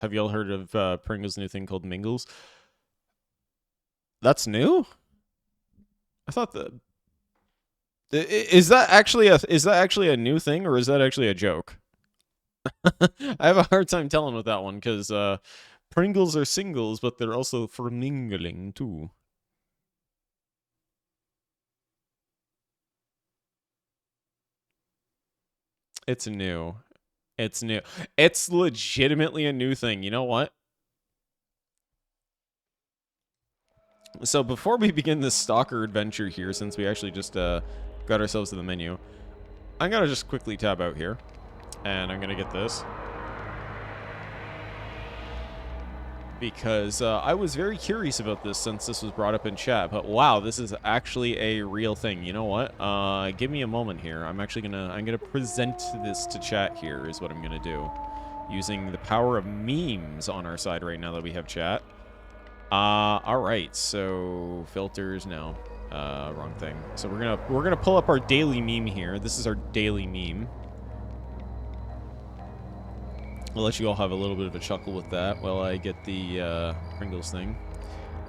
Have y'all heard of Pringles' new thing called Mingles? That's new? I thought that is that actually a new thing, or is that actually a joke? I have a hard time telling with that one because Pringles are singles, but they're also for mingling too. It's new. It's new. It's legitimately a new thing. You know what? So before we begin this stalker adventure here, since we actually just got ourselves to the menu, I'm gonna just quickly tab out here, and I'm gonna get this. Because I was very curious about this since this was brought up in chat. But wow, this is actually a real thing. You know what? Give me a moment here. I'm gonna present this to chat here is what I'm gonna do. Using the power of memes on our side right now that we have chat. Alright, so filters, no. Wrong thing. So we're gonna pull up our daily meme here. This is our daily meme. I'll let you all have a little bit of a chuckle with that while I get the Pringles thing.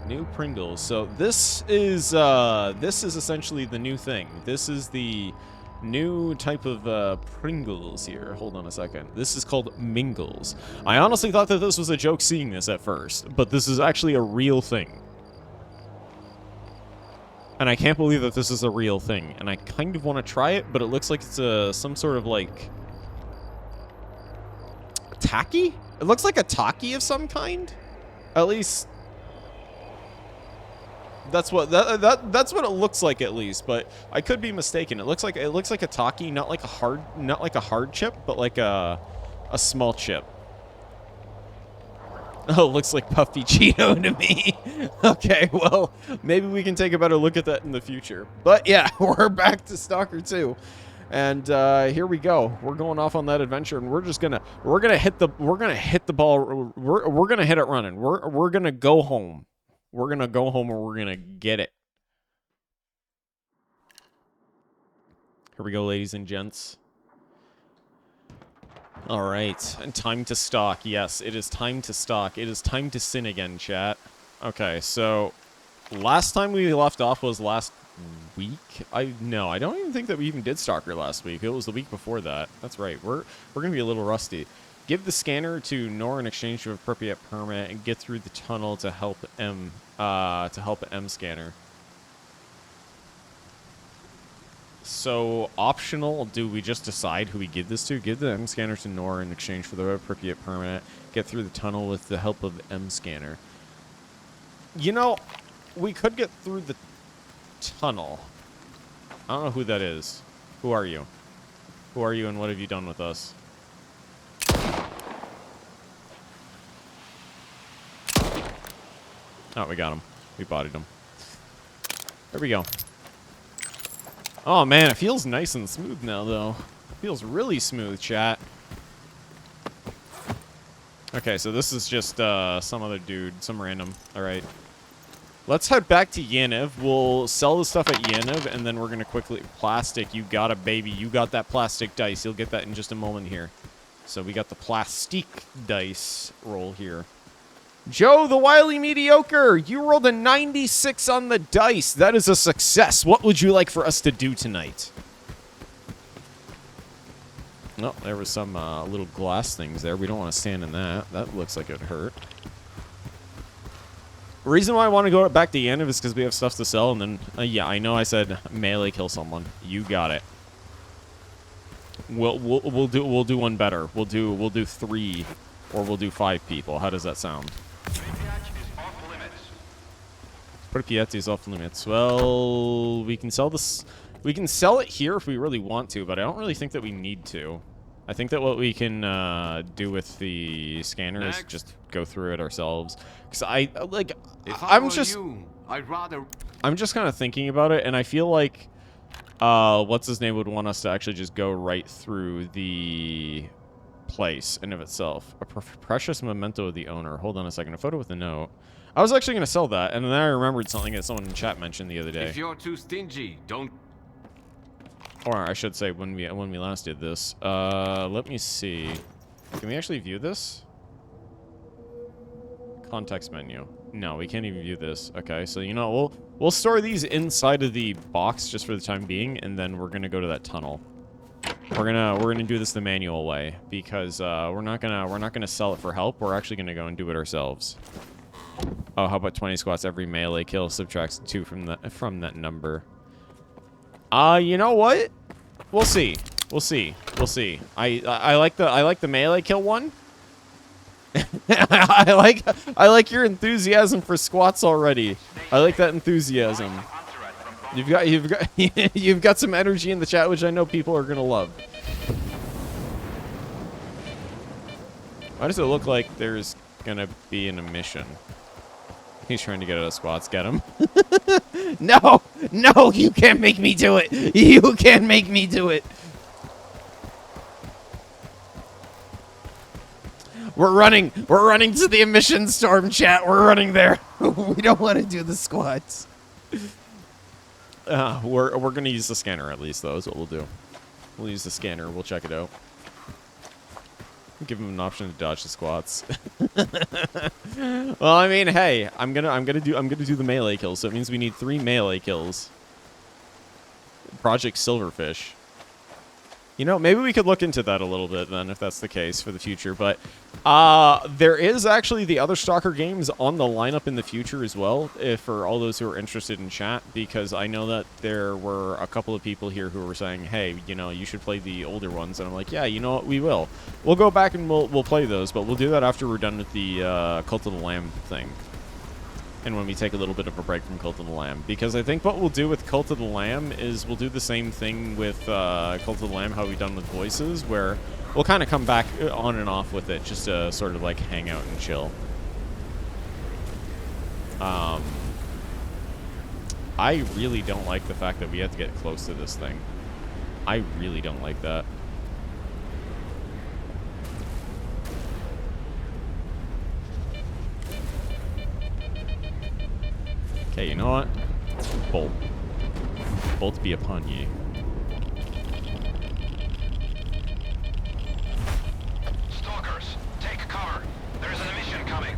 New Pringles. So this is essentially the new thing. This is the new type of Pringles here. Hold on a second. This is called Mingles. I honestly thought that this was a joke seeing this at first, but this is actually a real thing. And I can't believe that this is a real thing. And I kind of want to try it, but it looks like it's some sort of like tacky? It looks like a taki of some kind. At least that's what that's what it looks like, at least, but I could be mistaken. It looks like a taki, not like a hard chip, but like a small chip. Oh, it looks like Puffy Cheeto to me. Okay, well, maybe we can take a better look at that in the future. But yeah, we're back to Stalker 2. And here we go. We're going off on that adventure, and we're gonna hit the ball. We're gonna hit it running. We're gonna go home. We're gonna go home, and we're gonna get it. Here we go, ladies and gents. All right, and time to stalk. Yes, it is time to stalk. It is time to sin again, chat. Okay, so last time we left off was last week. I don't even think that we even did Stalker last week. It was the week before that. That's right. We're gonna be a little rusty. Give the scanner to Nor in exchange for a Pripyat permit, and get through the tunnel to help M scanner. So optional. Do we just decide who we give this to? Give the M scanner to Nor in exchange for the Pripyat permit. Get through the tunnel with the help of M scanner. You know, we could get through the tunnel. I don't know who that is. Who are you? Who are you, and what have you done with us? Oh, we got him. We bodied him. There we go. Oh man, it feels nice and smooth now, though. It feels really smooth, chat. Okay, so this is just some other dude, some random. All right. Let's head back to Yaniv. We'll sell the stuff at Yaniv, and then we're going to quickly... Plastic, you got it, baby. You got that plastic dice. You'll get that in just a moment here. So we got the plastic dice roll here. Joe, the wily mediocre, you rolled a 96 on the dice. That is a success. What would you like for us to do tonight? Oh, there was some little glass things there. We don't want to stand in that. That looks like it hurt. The reason why I want to go back to Yaniv is because we have stuff to sell, and then, yeah, I know I said melee kill someone. You got it. We'll do one better. We'll do 3, or we'll do 5 people. How does that sound? Pripyat is off limits. Well, we can sell this. We can sell it here if we really want to, but I don't really think that we need to. I think that what we can do with the scanner is just go through it ourselves. Because I'm just kind of thinking about it, and I feel like what's his name would want us to actually just go right through the place in of itself. A precious memento of the owner. Hold on a second. A photo with a note. I was actually going to sell that, and then I remembered something that someone in chat mentioned the other day. If you're too stingy, don't. Or I should say when we last did this. Let me see. Can we actually view this? Context menu. No, we can't even view this. Okay, so you know, we'll store these inside of the box just for the time being, and then we're gonna go to that tunnel. We're gonna do this the manual way because we're not gonna sell it for help. We're actually gonna go and do it ourselves. Oh, how about 20 squats every melee kill subtracts 2 from that number? You know what? We'll see. We'll see. We'll see. I like the melee kill one. I like your enthusiasm for squats already. I like that enthusiasm. You've got some energy in the chat, which I know people are gonna love. Why does it look like there's gonna be an emission? He's trying to get out of squats. Get him. No! No! You can't make me do it! You can't make me do it! We're running to the emission storm, chat. We're running there. We don't want to do the squats. We're gonna use the scanner at least, though. Is what we'll do. We'll use the scanner. We'll check it out. Give him an option to dodge the squats. Well, I mean, hey, I'm gonna do the melee kills. So it means we need 3 melee kills. Project Silverfish. You know, maybe we could look into that a little bit then, if that's the case for the future. But there is actually the other Stalker games on the lineup in the future as well, for all those who are interested in chat, because I know that there were a couple of people here who were saying, hey, you know, you should play the older ones. And I'm like, yeah, you know what, we will. We'll go back and we'll play those, but we'll do that after we're done with the Cult of the Lamb thing. And when we take a little bit of a break from Cult of the Lamb. Because I think what we'll do with Cult of the Lamb is we'll do the same thing with Cult of the Lamb, how we've done with Voices, where we'll kind of come back on and off with it just to sort of like hang out and chill. I really don't like the fact that we have to get close to this thing. I really don't like that. Okay, you know what? Bolt. Bolt be upon ye. Stalkers, take cover. There's an emission coming.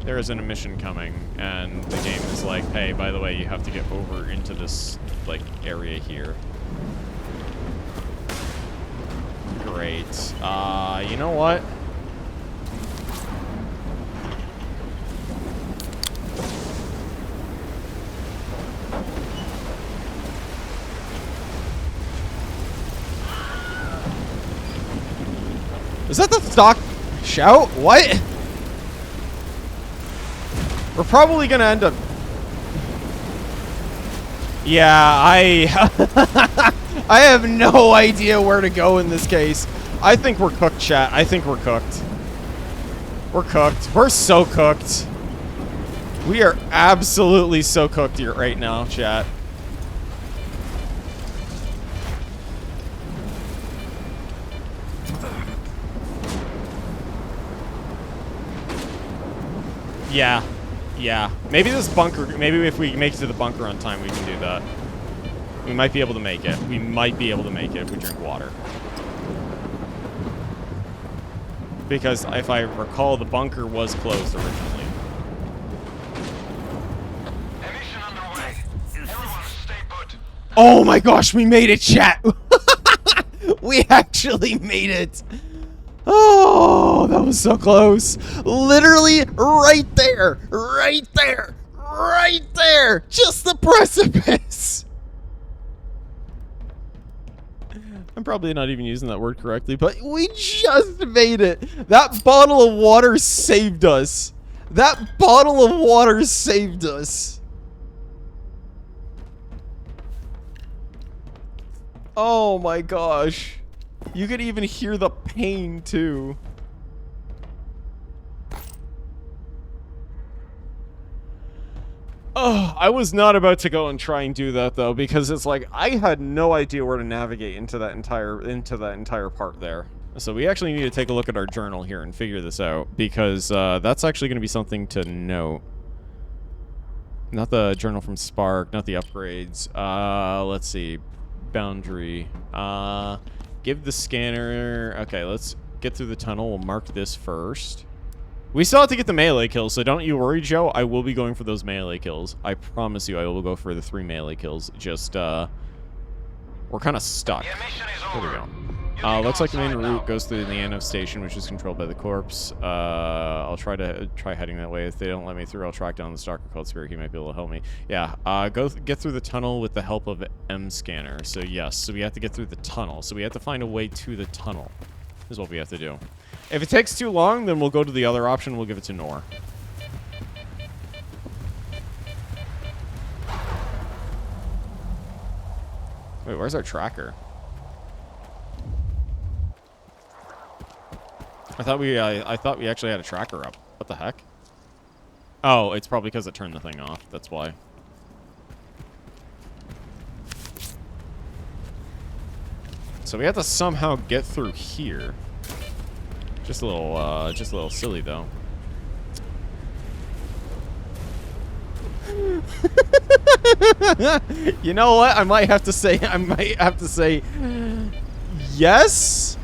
There is an emission coming, and the game is like, hey, by the way, you have to get over into this, like, area here. Great. You know what? Is that the stock shout? What? We're probably gonna end up... Yeah, I have no idea where to go in this case. I think we're cooked, chat. I think we're cooked. We're cooked. We're so cooked. We are absolutely so cooked here right now, chat. Yeah. Yeah. Maybe this bunker, maybe if we make it to the bunker on time, we can do that. We might be able to make it. We might be able to make it if we drink water. Because if I recall, the bunker was closed originally. Emission underway. Everyone stay put. Oh my gosh, we made it, chat! We actually made it! Oh, that was so close. Literally right there. Right there. Right there. Just the precipice. I'm probably not even using that word correctly, but we just made it. That bottle of water saved us. That bottle of water saved us. Oh my gosh. You could even hear the pain, too. Oh, I was not about to go and try and do that, though, because it's like, I had no idea where to navigate into that entire part there. So we actually need to take a look at our journal here and figure this out, because that's actually going to be something to note. Not the journal from S.T.A.L.K.E.R, not the upgrades. Let's see. Boundary. Give the scanner... Okay, let's get through the tunnel. We'll mark this first. We still have to get the melee kills, so don't you worry, Joe. I will be going for those melee kills. I promise you I will go for the 3 melee kills. Just, we're kind of stuck. Your mission is There we over. go. You can go Looks like the main outside route now. goes through the Anno station, which is controlled by the corpse. I'll try heading that way. If they don't let me through, I'll track down the stalker called Spirit. He might be able to help me. Yeah, get through the tunnel with the help of M scanner. So yes, so we have to get through the tunnel. So we have to find a way to the tunnel. Is what we have to do. If it takes too long, then we'll go to the other option. We'll give it to Nor. Wait, where's our tracker? I thought we actually had a tracker up. What the heck? Oh, it's probably because it turned the thing off. That's why. So we have to somehow get through here. Just a little silly though. You know what? I might have to say yes.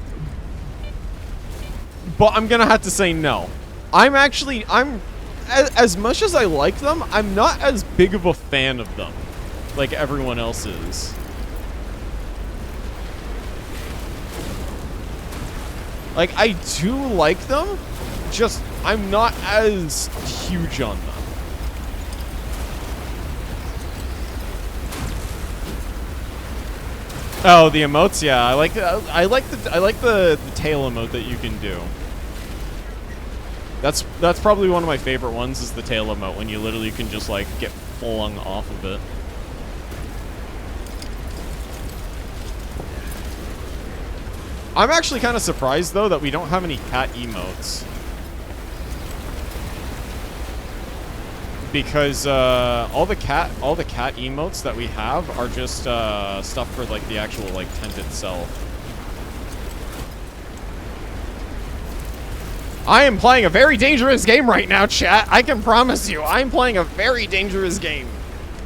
But I'm gonna have to say no. As much as I like them, I'm not as big of a fan of them like everyone else is. Like, I do like them, just I'm not as huge on them. Oh, the emotes, yeah. I like the tail emote that you can do. That's probably one of my favorite ones is the tail emote when you literally can just like get flung off of it. I'm actually kind of surprised though that we don't have any cat emotes. Because all the cat emotes that we have are just stuff for like the actual like tent itself. I am playing a very dangerous game right now, chat. I can promise you, I'm playing a very dangerous game.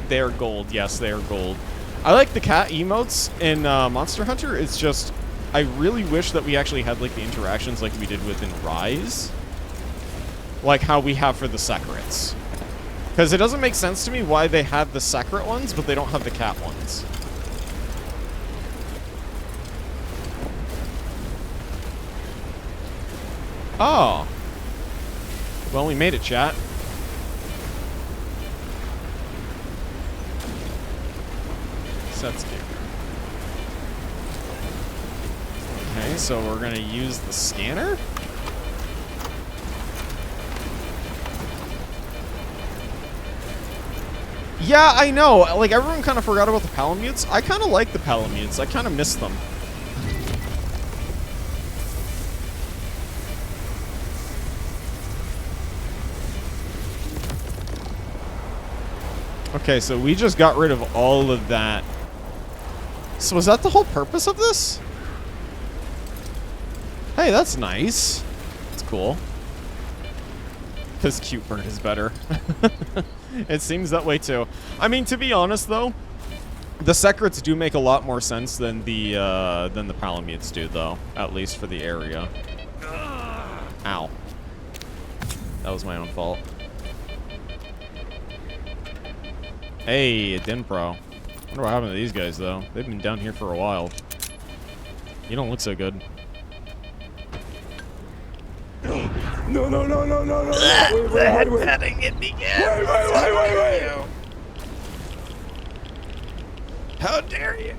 They're gold. Yes, they are gold. I like the cat emotes in Monster Hunter. It's just, I really wish that we actually had like the interactions like we did within Rise. Like how we have for the secrets. Because it doesn't make sense to me why they have the secret ones, but they don't have the cat ones. Oh. Well, we made it, chat. S.T.A.L.K.E.R. Okay, so we're gonna use the scanner? Yeah, I know. Like, everyone kind of forgot about the Palamutes. I kind of like the Palamutes. I kind of miss them. Okay, so we just got rid of all of that. So was that the whole purpose of this? Hey, that's nice. That's cool. Because Cute Bird is better. It seems that way too. I mean, to be honest though, the secrets do make a lot more sense than the Palamutes do though. At least for the area. Ow. That was my own fault. Hey, Dinpro. Wonder what happened to these guys though. They've been down here for a while. You don't look so good. No, no, no, no, no, no. Wait. Petting it begins. Wait. How dare you?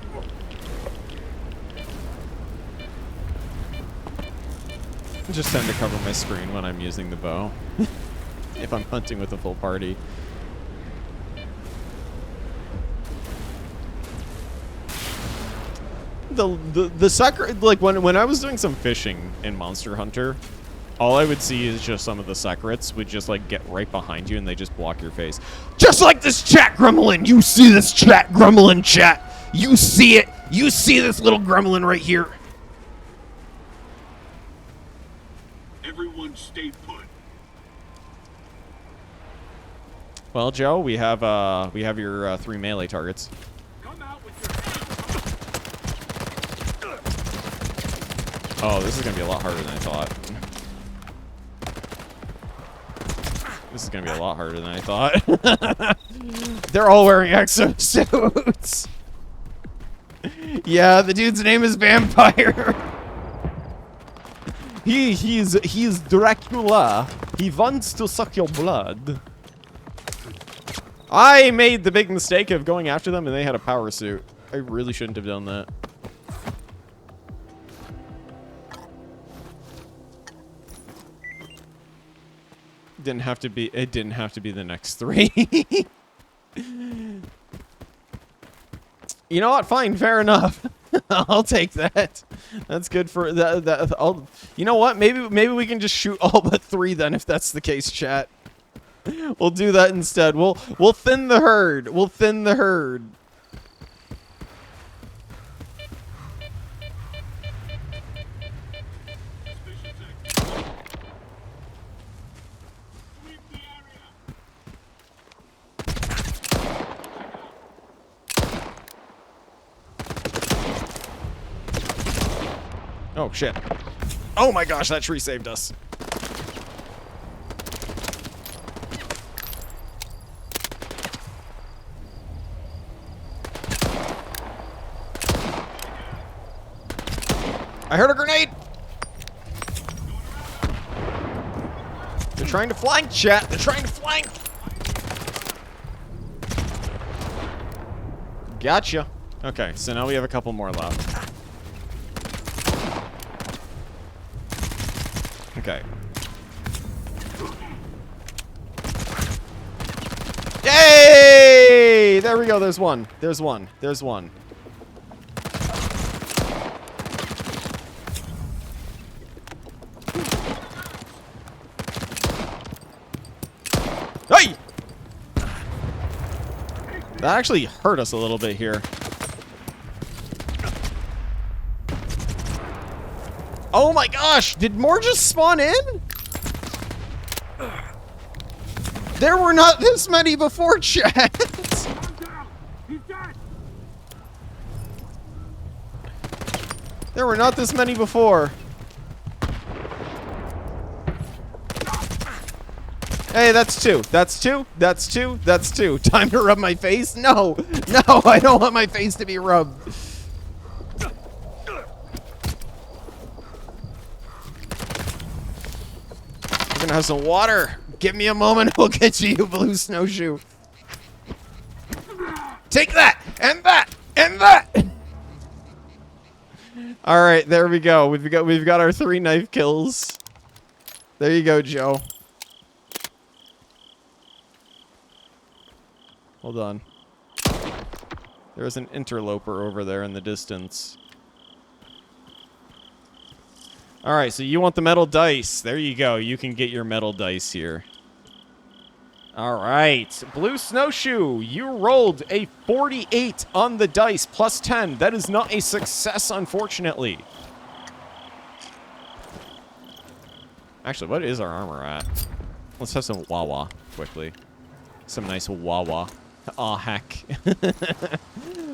I just tend to cover my screen when I'm using the bow. If I'm hunting with a full party. The sucker, like when I was doing some fishing in Monster Hunter, all I would see is just some of the secrets would just like get right behind you and they just block your face. Just like this chat gremlin! You see this chat gremlin, chat! You see it! You see this little gremlin right here! Everyone stay put. Well, Joe, we have your 3 melee targets. Come out with your hands. Oh, this is gonna be a lot harder than I thought. This is gonna be a lot harder than I thought. They're all wearing exosuits. Yeah, the dude's name is Vampire. He's Dracula. He wants to suck your blood. I made the big mistake of going after them and they had a power suit. I really shouldn't have done that. It didn't have to be the next 3. You know what? Fine, fair enough. I'll take that. That's good for that. You know what? Maybe we can just shoot all but 3 then, if that's the case, chat. We'll do that instead. We'll thin the herd. We'll thin the herd. Oh, shit. Oh my gosh, that tree saved us. I heard a grenade! They're trying to flank, chat. They're trying to flank! Gotcha. Okay, so now we have a couple more left. Okay. Yay! There we go. There's one. There's one. There's one. Hey! That actually hurt us a little bit here. Oh my gosh! Did more just spawn in? There were not this many before, chat! There were not this many before. Hey, that's 2. That's 2. That's 2. That's 2. Time to rub my face? No! No, I don't want my face to be rubbed. We're gonna have some water. Give me a moment, we'll get you, blue snowshoe. Take that! And that! And that! Alright, there we go. We've got our 3 knife kills. There you go, Joe. Hold on. There's an interloper over there in the distance. Alright, so you want the metal dice. There you go. You can get your metal dice here. Alright. Blue Snowshoe, you rolled a 48 on the dice, plus 10. That is not a success, unfortunately. Actually, what is our armor at? Let's have some Wawa, quickly. Some nice Wawa. Aw, heck.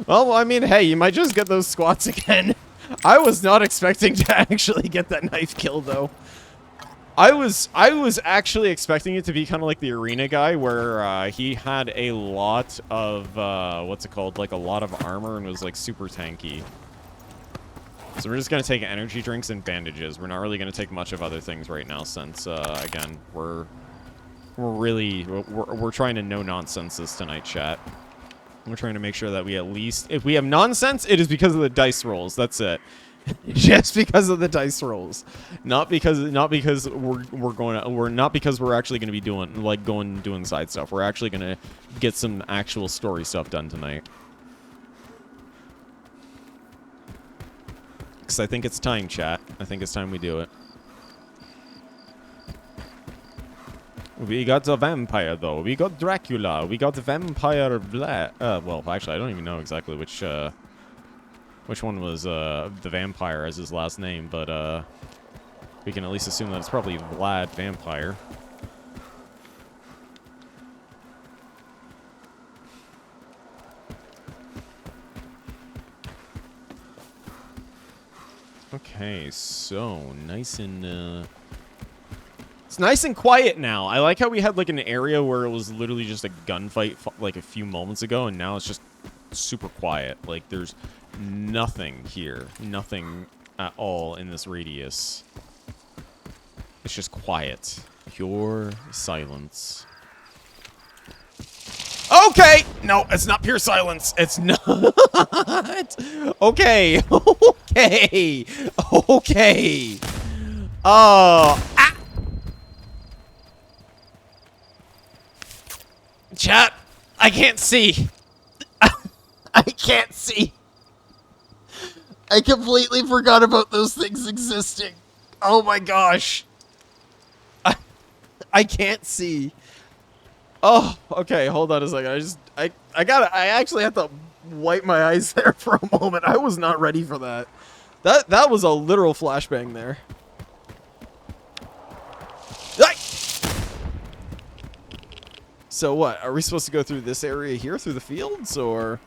Well, I mean, hey, you might just get those squats again. I was not expecting to actually get that knife kill, though. I was actually expecting it to be kind of like the arena guy, where he had a lot of, what's it called? Like, a lot of armor and was, like, super tanky. So we're just going to take energy drinks and bandages. We're not really going to take much of other things right now since, again, we're trying to no-nonsense this tonight, chat. We're trying to make sure that we at least, if we have nonsense, it is because of the dice rolls. That's it. Just because of the dice rolls, not because we're actually going to be doing side stuff. We're actually going to get some actual story stuff done tonight. Because I think it's time, chat. I think it's time we do it. We got the vampire, though. We got Dracula. We got the vampire well, actually, I don't even know exactly which one was the vampire as his last name, but we can at least assume that it's probably Vlad Vampire. Okay, so nice and it's nice and quiet now. I like how we had like an area where it was literally just a gunfight like a few moments ago, and now it's just super quiet. Like there's nothing here, nothing at all in this radius. It's just quiet, pure silence. Okay, no, it's not pure silence. It's not. Okay, okay, okay. Ah. Chat, I can't see. I can't see. I completely forgot about those things existing. Oh my gosh. I can't see. Oh, okay, hold on a second. I actually have to wipe my eyes there for a moment. I was not ready for that. That was a literal flashbang there. So what? Are we supposed to go through this area here, through the fields, or?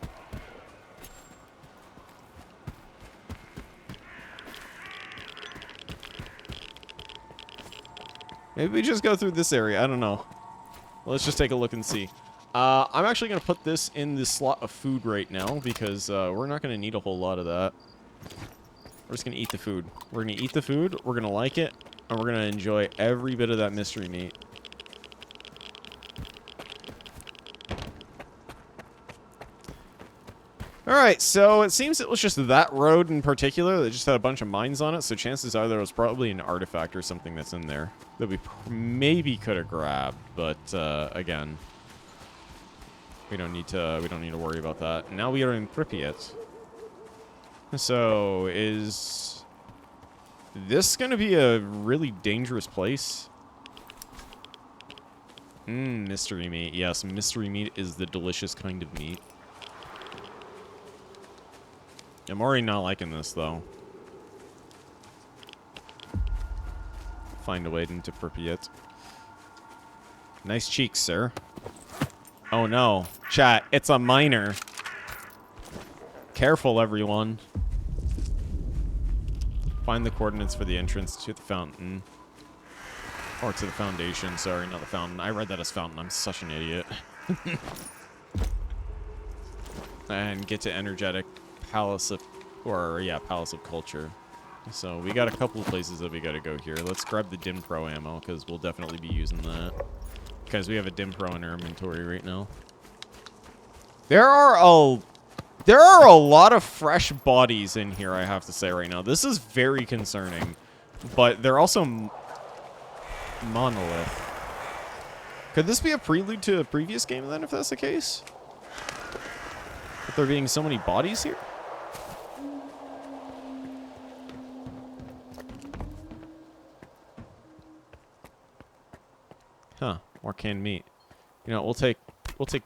Maybe we just go through this area. I don't know. Let's just take a look and see. I'm actually going to put this in the slot of food right now because we're not going to need a whole lot of that. We're just going to eat the food. We're going to eat the food, we're going to like it, and we're going to enjoy every bit of that mystery meat. Alright, so it seems it was just that road in particular that just had a bunch of mines on it, so chances are there was probably an artifact or something that's in there that we maybe could have grabbed, but again, we don't need to worry about that. Now we are in Pripyat. So is this going to be a really dangerous place? Mystery meat. Yes, mystery meat is the delicious kind of meat. I'm already not liking this, though. Find a way into Pripyat. Nice cheeks, sir. Oh, no. Chat, it's a miner. Careful, everyone. Find the coordinates for the entrance to the fountain. Or to the foundation, sorry, not the fountain. I read that as fountain. I'm such an idiot. And get to energetic Palace of, Palace of Culture. So we got a couple of places that we got to go here. Let's grab the Dim Pro ammo because we'll definitely be using that. Because we have a Dim Pro in our inventory right now. There are a lot of fresh bodies in here, I have to say right now. This is very concerning, but they're also monolith. Could this be a prelude to a previous game then, if that's the case? With there being so many bodies here? Huh, more canned meat. You know, we'll take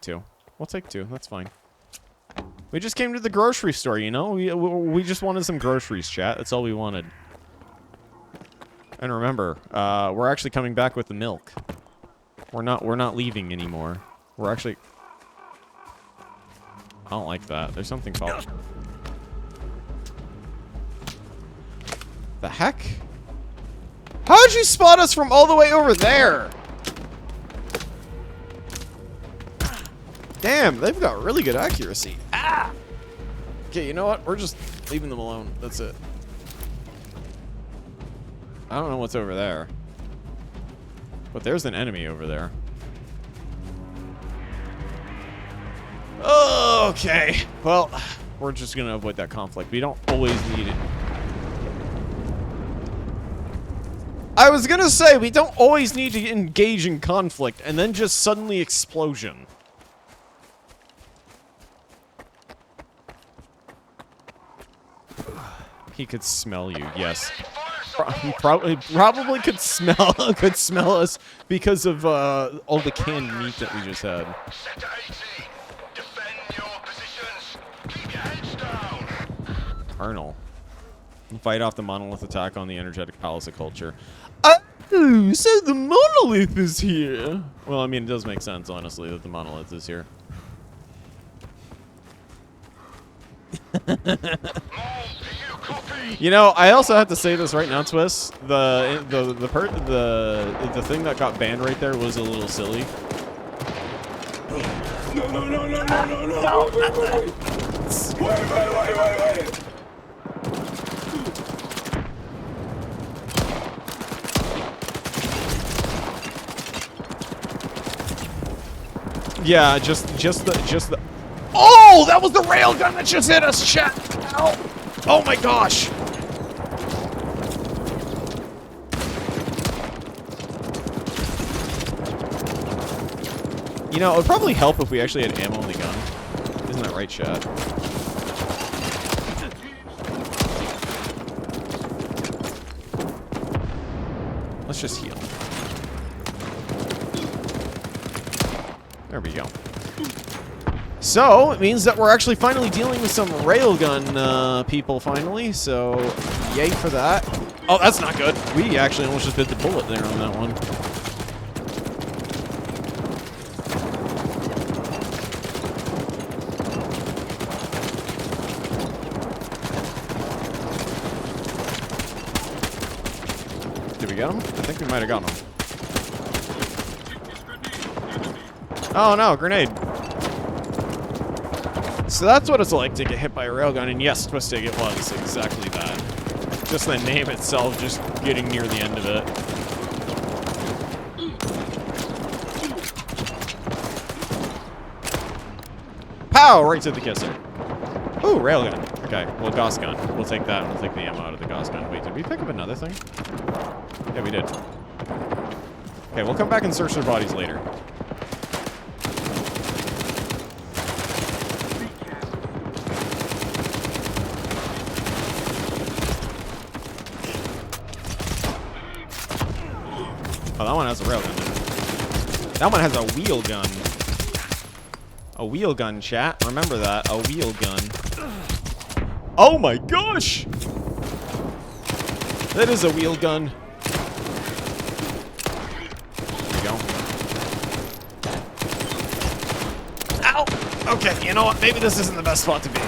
two. We'll take two, that's fine. We just came to the grocery store, you know? We just wanted some groceries, chat. That's all we wanted. And remember, we're actually coming back with the milk. We're not leaving anymore. We're actually... I don't like that. There's something false. The heck? How'd you spot us from all the way over there? Damn, they've got really good accuracy. Ah! Okay, you know what? We're just leaving them alone. That's it. I don't know what's over there. But there's an enemy over there. Okay. Well, we're just going to avoid that conflict. We don't always need it. I was going to say, we don't always need to engage in conflict and then just suddenly explosion. He could smell you, yes. Probably could smell us because of all the canned meat that we just had. Colonel. Fight off the monolith attack on the energetic Palace of Culture. Oh, so the monolith is here. Well, I mean, it does make sense, honestly, that the monolith is here. Move to You know, I also have to say this right now, Twist. The thing that got banned right there was a little silly. No, no, no, no, no, no, no. Wait. Yeah, just the. Oh, that was the railgun that just hit us, chat. Ow. Oh my gosh. You know, it would probably help if we actually had ammo in the gun. Isn't that right, chat? Let's just heal. There we go. So, it means that we're actually finally dealing with some railgun people, finally. So, yay for that. Oh, that's not good. We actually almost just bit the bullet there on that one. Did we get him? I think we might have gotten him. Oh no, grenade. So that's what it's like to get hit by a railgun, and yes, Twistig, it was exactly that. Just the name itself, just getting near the end of it. Pow! Right to the kisser. Ooh, railgun. Okay, well, Gauss gun. We'll take that, and we'll take the ammo out of the Gauss gun. Wait, did we pick up another thing? Yeah, we did. Okay, we'll come back and search their bodies later. Oh, that one has a railgun. That one has a wheel gun. A wheel gun, chat. Remember that. A wheel gun. Oh my gosh! That is a wheel gun. There we go. Ow! Okay, you know what? Maybe this isn't the best spot to be.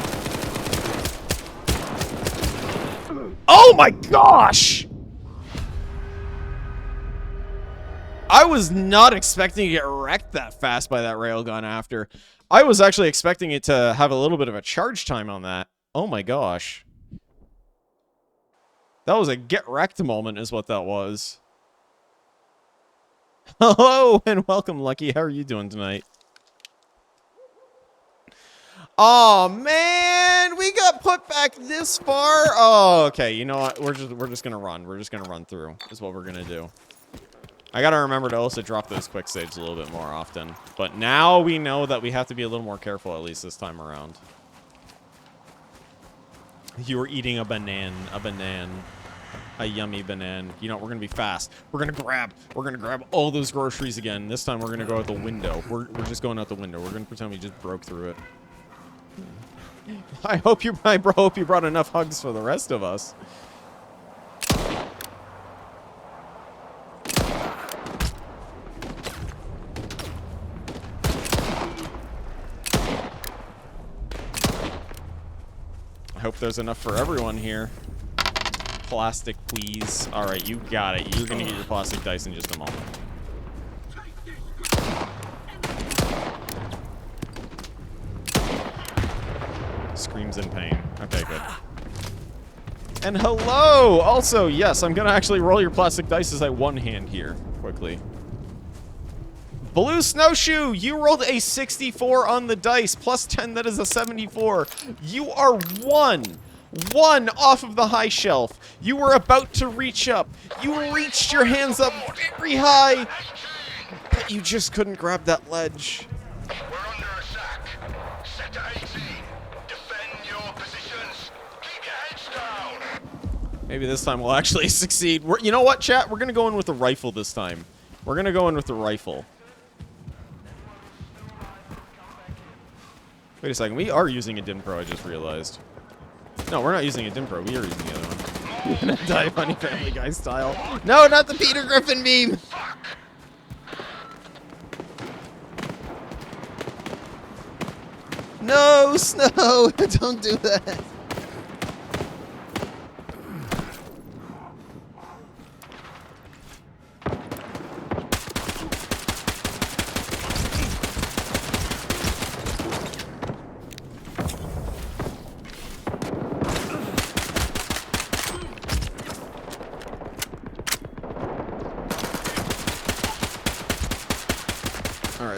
Oh my gosh! I was not expecting to get wrecked that fast by that railgun after. I was actually expecting it to have a little bit of a charge time on that. Oh my gosh. That was a get wrecked moment is what that was. Hello and welcome, Lucky. How are you doing tonight? Oh man, we got put back this far. Oh, okay. You know what? We're just gonna run. We're just gonna run through. Is what we're gonna do. I gotta remember to also drop those quick saves a little bit more often. But now we know that we have to be a little more careful, at least this time around. You were eating a banana. A yummy banana. You know, we're gonna be fast. We're gonna grab all those groceries again. This time we're gonna go out the window. We're just going out the window. We're gonna pretend we just broke through it. I hope you brought enough hugs for the rest of us. I hope there's enough for everyone here. Plastic, please. Alright, you got it. You're gonna get your plastic dice in just a moment. Screams in pain. Okay, good. And hello! Also, yes, I'm gonna actually roll your plastic dice as I one-hand here, quickly. Blue Snowshoe, you rolled a 64 on the dice, plus 10, that is a 74. You are one off of the high shelf. You were about to reach up. You reached your hands up very high, but you just couldn't grab that ledge. We're under attack. Sector 18. Defend your positions. Keep your heads down. Maybe this time we'll actually succeed. You know what, chat? We're gonna go in with the rifle this time. We're gonna go in with the rifle. Wait a second, we are using a Dim Pro, I just realized. No, we're not using a Dim Pro, we are using the other one. You're gonna die Funny Family Guy style. No, not the Peter Griffin meme! No, Snow! Don't do that!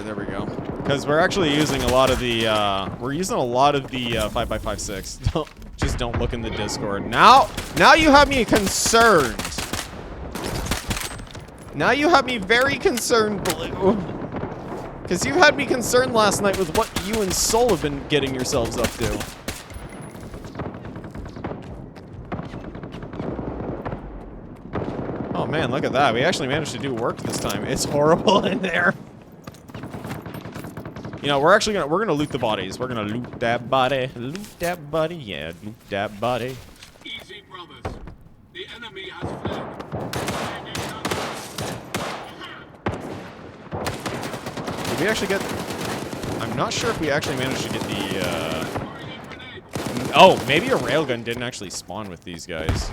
there we go. Because we're actually using a lot of the, we're using a lot of the 5x56. Just don't look in the Discord. Now you have me concerned. Now you have me very concerned, Blue. Because you had me concerned last night with what you and Soul have been getting yourselves up to. Oh man, look at that. We actually managed to do work this time. It's horrible in there. You know, we're gonna loot the bodies. We're gonna loot that body. Loot that body. Yeah, loot that body. Easy, brothers. The enemy has fled. Did we actually get... I'm not sure if we actually managed to get the, Oh, maybe a railgun didn't actually spawn with these guys.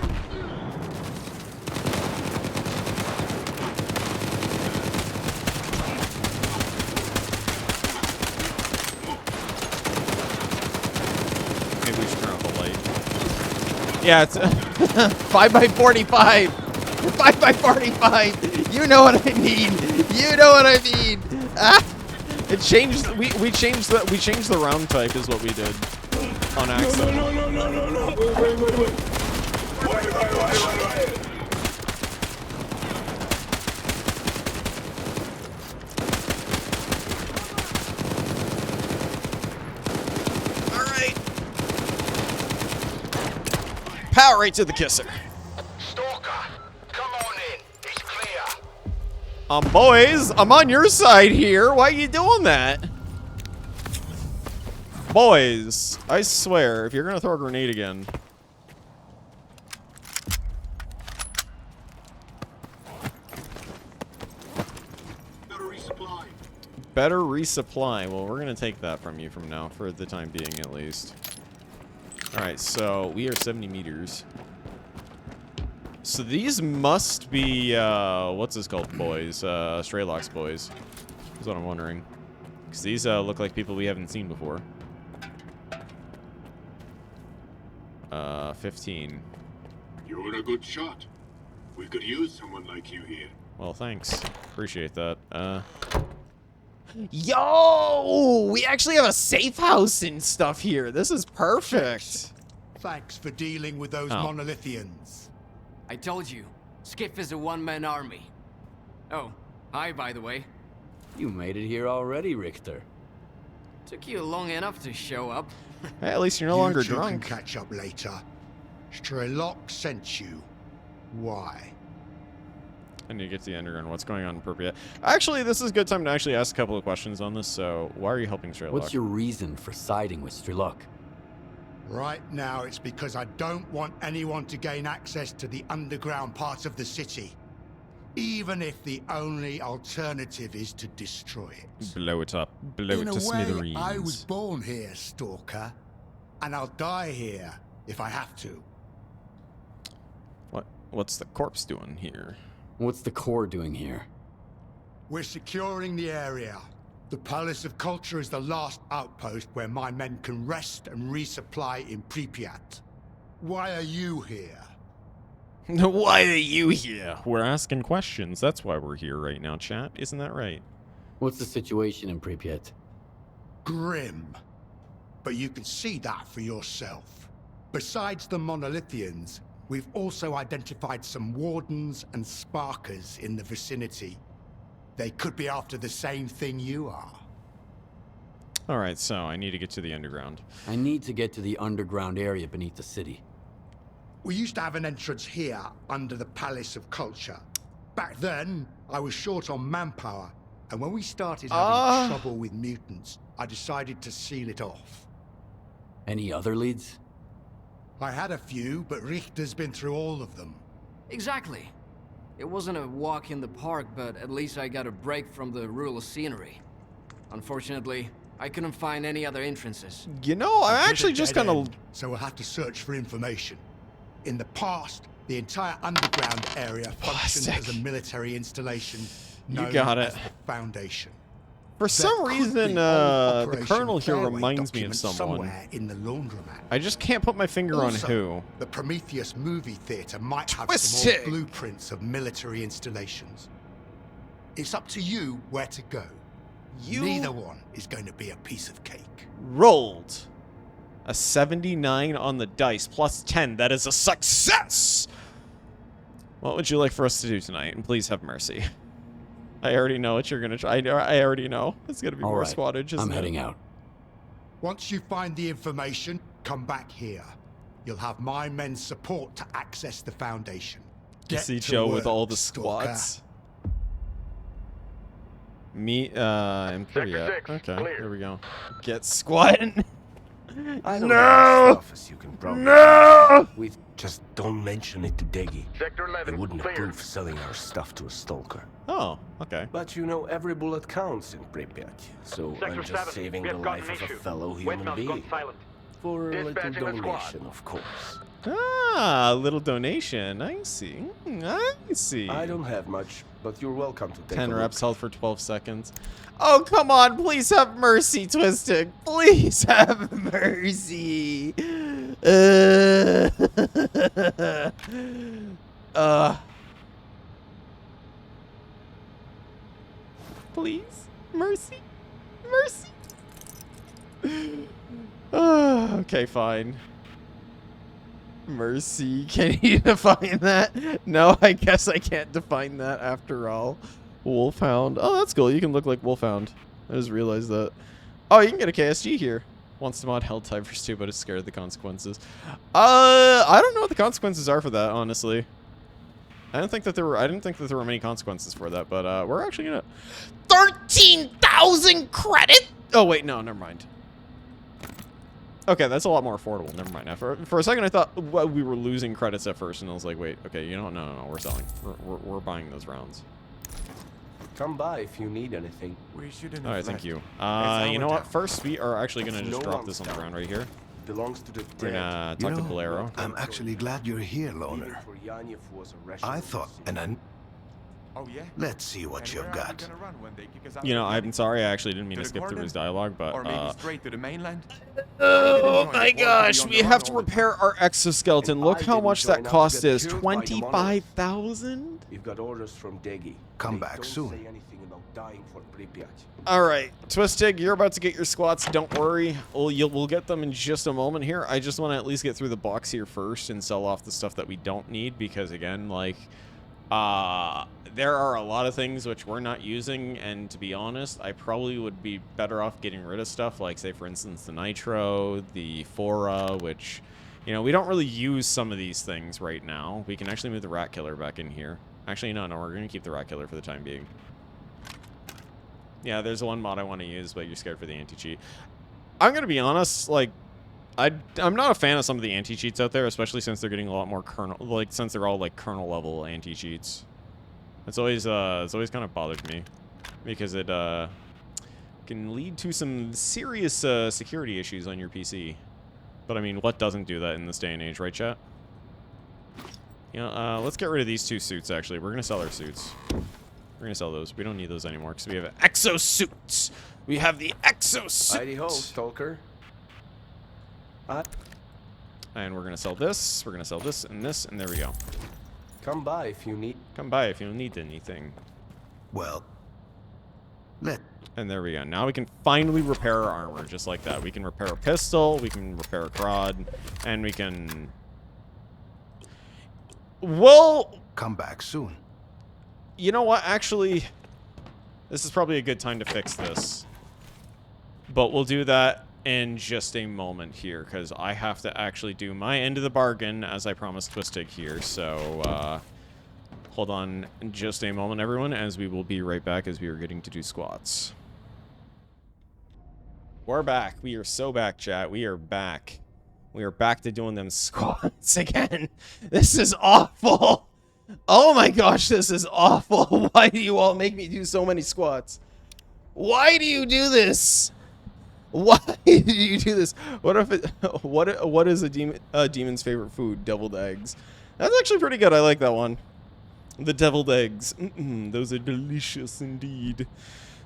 Maybe we should turn off the light. Yeah, it's 5x45. 5x45. You know what I mean. You know what I mean. Ah, it changed. We changed the round type is what we did on accident. No. Wait. All right. Power right to the kisser. Stalker, come on in. It's clear. Boys, I'm on your side here. Why are you doing that? Boys, I swear, if you're gonna throw a grenade again. Better resupply. Better resupply. Well, we're gonna take that from you from now, for the time being at least. Alright, so we are 70 meters. So these must be, what's this called, boys? S.T.A.L.K.E.R boys. That's what I'm wondering. Because these look like people we haven't seen before. 15. You're a good shot. We could use someone like you here. Well, thanks. Appreciate that. Yo! We actually have a safe house and stuff here. This is perfect. Thanks for dealing with those Oh. monolithians. I told you, Skiff is a one-man army. Oh, hi, by the way. You made it here already, Richter. Took you long enough to show up. Hey, at least you're no longer You two drunk. can catch up later. S.T.A.L.K.E.R sent you. Why? I need to get to the underground. What's going on in Pripyat? Actually, this is a good time to actually ask a couple of questions on this. So, why are you helping S.T.A.L.K.E.R? What's your reason for siding with S.T.A.L.K.E.R? Right now, it's because I don't want anyone to gain access to the underground part of the city. Even if the only alternative is to destroy it. Blow it up. Blow In it to a way, smithereens. I was born here, Stalker. And I'll die here if I have to. What's the corpse doing here? What's the Corps doing here? We're securing the area. The Palace of Culture is the last outpost where my men can rest and resupply in Pripyat. Why are you here? Why are you here? We're asking questions. That's why we're here right now, chat. Isn't that right? What's the situation in Pripyat? Grim. But you can see that for yourself. Besides the monolithians, we've also identified some wardens and sparkers in the vicinity. They could be after the same thing you are. Alright, so I need to get to the underground. I need to get to the underground area beneath the city. We used to have an entrance here under the Palace of Culture. Back then, I was short on manpower, and when we started having trouble with mutants, I decided to seal it off. Any other leads? I had a few, but Richter's been through all of them. Exactly. It wasn't a walk in the park, but at least I got a break from the rural scenery. Unfortunately, I couldn't find any other entrances. You know, I'm actually Hit a just dead gonna... end, so we'll have to search for information. In the past, the entire underground area functioned Plastic. as a military installation You known got as it. the Foundation. For some There could reason, be old the Operation Colonel here Fairway reminds me of documents someone. Somewhere in the laundromat. I just can't put my finger Also, on who. The Prometheus movie theater might have Twisted. some more blueprints of military installations. It's up to you where to go. You Neither one is going to be a piece of cake. rolled a 79 on the dice plus 10. That is a success! What would you like for us to do tonight? And please have mercy. I already know what you're going to try. I already know. It's going to be All more right, squattage, isn't I'm it? heading out. Once you find the information, come back here. You'll have my men's support to access the Foundation. You Get see to Joe with work, all the stalker. squats. Me, and Pripyat. Sector 6, Okay, clear. here we go. Get squatting. I don't No! have stuff as you can probably. No! We just don't mention it to Deggy. Sector They 11, wouldn't clear. approve selling our stuff to a stalker. Oh, okay. But you know, every bullet counts in Pripyat, so Sector I'm just 7, saving we the have got life an of a issue. fellow human Windmill's being. gone silent. For a little Dispatching the squad. donation, of course. Ah, a little donation. I see. I see. I don't have much, but you're welcome to take 10 a reps look. held for 12 seconds. Oh, come on. Please have mercy, Twisted. Please have mercy. Please. Mercy. Mercy. Okay, fine. Mercy. Can you define that? No, I guess I can't define that after all. Wolfhound. Oh, that's cool. You can look like Wolfhound. I just realized that. Oh, you can get a KSG here. Wants to mod Helldivers too, but is scared of the consequences. I don't know what the consequences are for that, honestly. I didn't think that there were many consequences for that, but we're actually gonna 13,000 credit. Oh wait, no, never mind. Okay, that's a lot more affordable. Never mind. Now, for a second, I thought we were losing credits at first, and I was like, wait, okay, you know, no, we're selling. We're buying those rounds. Come by if you need anything. We shouldn't All right, have thank left. you. our You know what? town. First, we are actually gonna just No drop one's this on the down. ground right here. Belongs to the We're dead. gonna You talk to know, Bolero. I'm actually glad you're here, Loner. For Yanyev was a I rational thought, citizen. and Oh yeah. let's see what And you've where are we got. gonna run when they kick us out You know, of the I'm city? sorry. I actually didn't mean To to the skip through garden? his dialogue, but Or maybe straight to the mainland. oh Maybe my join the gosh, force we beyond the have run to all the repair our exoskeleton. And Look I how didn't much join that up to cost get is. killed by the monolith. 25,000? We've got orders from Deggy. Come They back don't soon. Say anything about dying for Pripyat. All right, Twistig, you're about to get your squats. Don't worry. We'll get them in just a moment here. I just want to at least get through the box here first and sell off the stuff that we don't need because, again, like, there are a lot of things which we're not using, and to be honest, I probably would be better off getting rid of stuff like, say, for instance, the Nitro, the Fora, which, you know, we don't really use some of these things right now. We can actually move the Rat Killer back in here. Actually, no, we're going to keep the Rat Killer for the time being. Yeah, there's one mod I want to use, but you're scared for the anti-cheat. I'm going to be honest, like, I'm not a fan of some of the anti-cheats out there, especially since they're getting a lot more kernel, like, since they're all, like, kernel-level anti-cheats. It's always kind of bothered me, because it, can lead to some serious, security issues on your PC. But, I mean, what doesn't do that in this day and age, right, chat? You know, let's get rid of these two suits, actually. We're going to sell our suits. We're going to sell those. We don't need those anymore, because we have exosuits. We have the exosuit. Heidi ho, Stalker. And we're going to sell this. We're going to sell this, and there we go. Come by if you need. Come by if you need anything. Well, And there we go. Now we can finally repair our armor, just like that. We can repair a pistol, we can repair a crod, and we can... Well, come back soon. you know what? Actually, this is probably a good time to fix this. But we'll do that in just a moment here, because I have to actually do my end of the bargain, as I promised Twistig here. So, hold on just a moment, everyone, as we will be right back as we are getting to do squats. We're back. We are so back, chat. We are back. We are back to doing them squats again. This is awful. Oh my gosh, this is awful. Why do you all make me do so many squats? Why do you do this? Why do you do this? What if it, what is a demon's favorite food? Deviled eggs. That's actually pretty good. I like that one. The deviled eggs. Those are delicious indeed.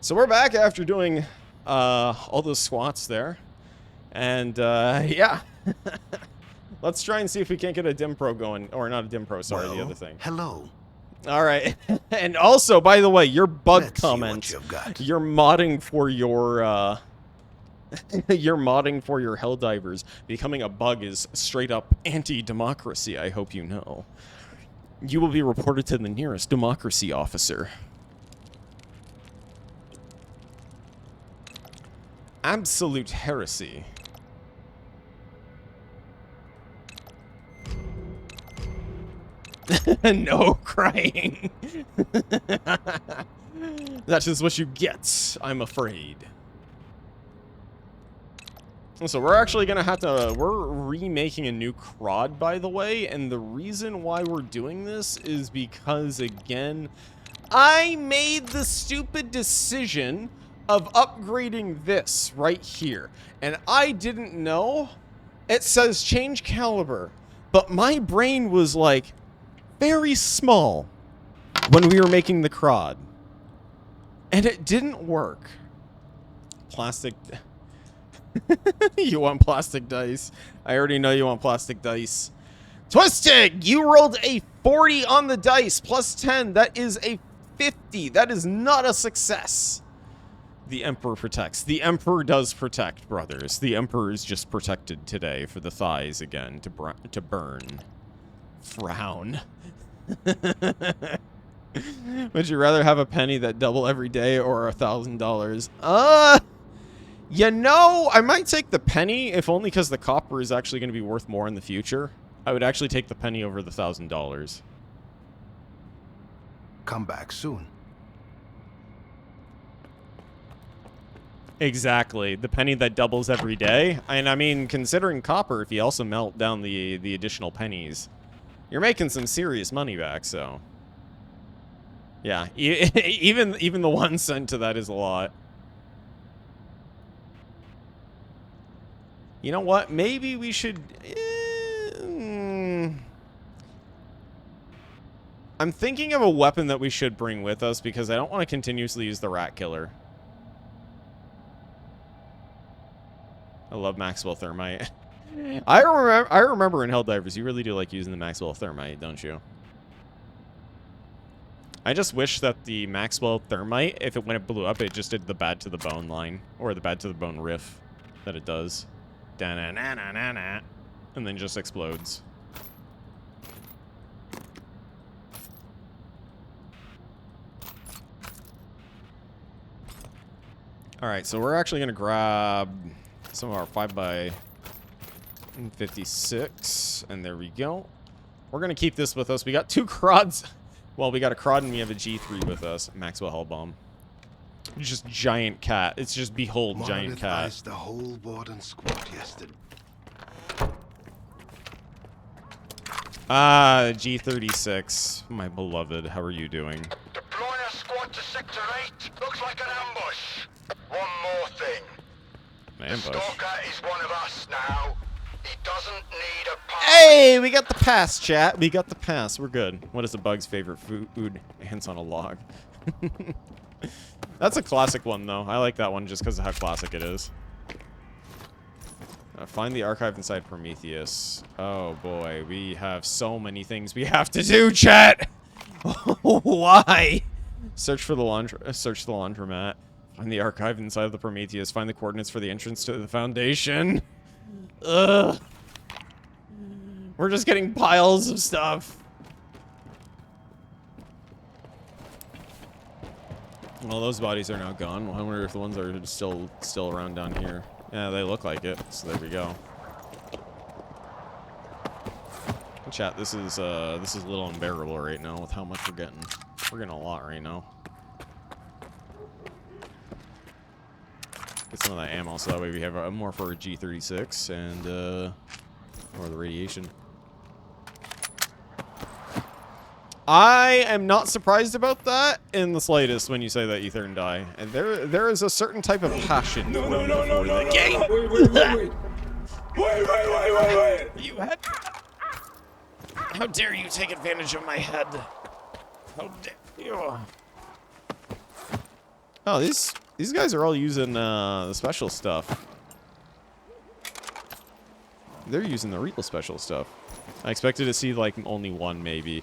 So we're back after doing all those squats there. And yeah. Let's try and see if we can't get a dim pro going. Or not a dim pro, sorry, well, the other thing. Hello. All right. And also, by the way, your bug Let's see what comment, you've got. you're modding for your you're modding for your Helldivers. Becoming a bug is straight up anti-democracy, I hope you know. You will be reported to the nearest democracy officer. Absolute heresy. No crying. That is what you get, I'm afraid. So we're actually gonna have to, we're remaking a new CROD, by the way, and the reason why we're doing this is because, again, I made the stupid decision of upgrading this right here, and I didn't know. It says change caliber, but my brain was like very small when we were making the CROD, and it didn't work. Plastic. You want plastic dice? I already know you want plastic dice. Twisted, you rolled a 40 on the dice, plus 10. That is a 50. That is not a success. The Emperor protects. The Emperor does protect, brothers. The Emperor is just protected today for the thighs again to burn. Frown. Would you rather have a penny that double every day or $1,000? You know, I might take the penny, if only because the copper is actually going to be worth more in the future. I would actually take the penny over the $1,000. Come back soon. Exactly. The penny that doubles every day. And I mean, considering copper, if you also melt down the additional pennies, you're making some serious money back, so. Yeah, even the 1 cent to that is a lot. You know what? Maybe we should... I'm thinking of a weapon that we should bring with us because I don't want to continuously use the rat killer. I love Maxwell Thermite. I remember in Helldivers, you really do like using the Maxwell Thermite, don't you? I just wish that the Maxwell Thermite, when it blew up, it just did the bad to the bone line. Or the bad to the bone riff that it does. Da-na-na-na-na-na. And then just explodes. Alright, so we're actually going to grab some of our 5x56. And there we go. We're going to keep this with us. We got 2 CRODs. Well, we got a CROD and we have a G3 with us. Maxwell Hellbomb. Just giant cat. It's just behold giant cat. The whole warden squad yesterday. Ah, G36. My beloved, how are you doing? Deploy a squad to Sector 8. Looks like an ambush. One more thing. An ambush. The Stalker is one of us now. He doesn't need a pass. Hey, we got the pass, chat. We got the pass. We're good. What is a bug's favorite food? Hints on a log. That's a classic one, though. I like that one just because of how classic it is. Find the archive inside Prometheus. Oh, boy. We have so many things we have to do, chat! Why? Search the laundromat. Find the archive inside of the Prometheus. Find the coordinates for the entrance to the Foundation. Ugh. We're just getting piles of stuff. Well, those bodies are now gone. I wonder if the ones that are still around down here. Yeah, they look like it. So there we go. Chat, this is a little unbearable right now with how much we're getting. We're getting a lot right now. Get some of that ammo so that way we have more for a G36 and more of the radiation. I am not surprised about that in the slightest when you say that Ether and die. And there is a certain type of passion for the game. Wait. You had... How dare you take advantage of my head? How dare you? Oh, these guys are all using the special stuff. They're using the real special stuff. I expected to see like only one maybe.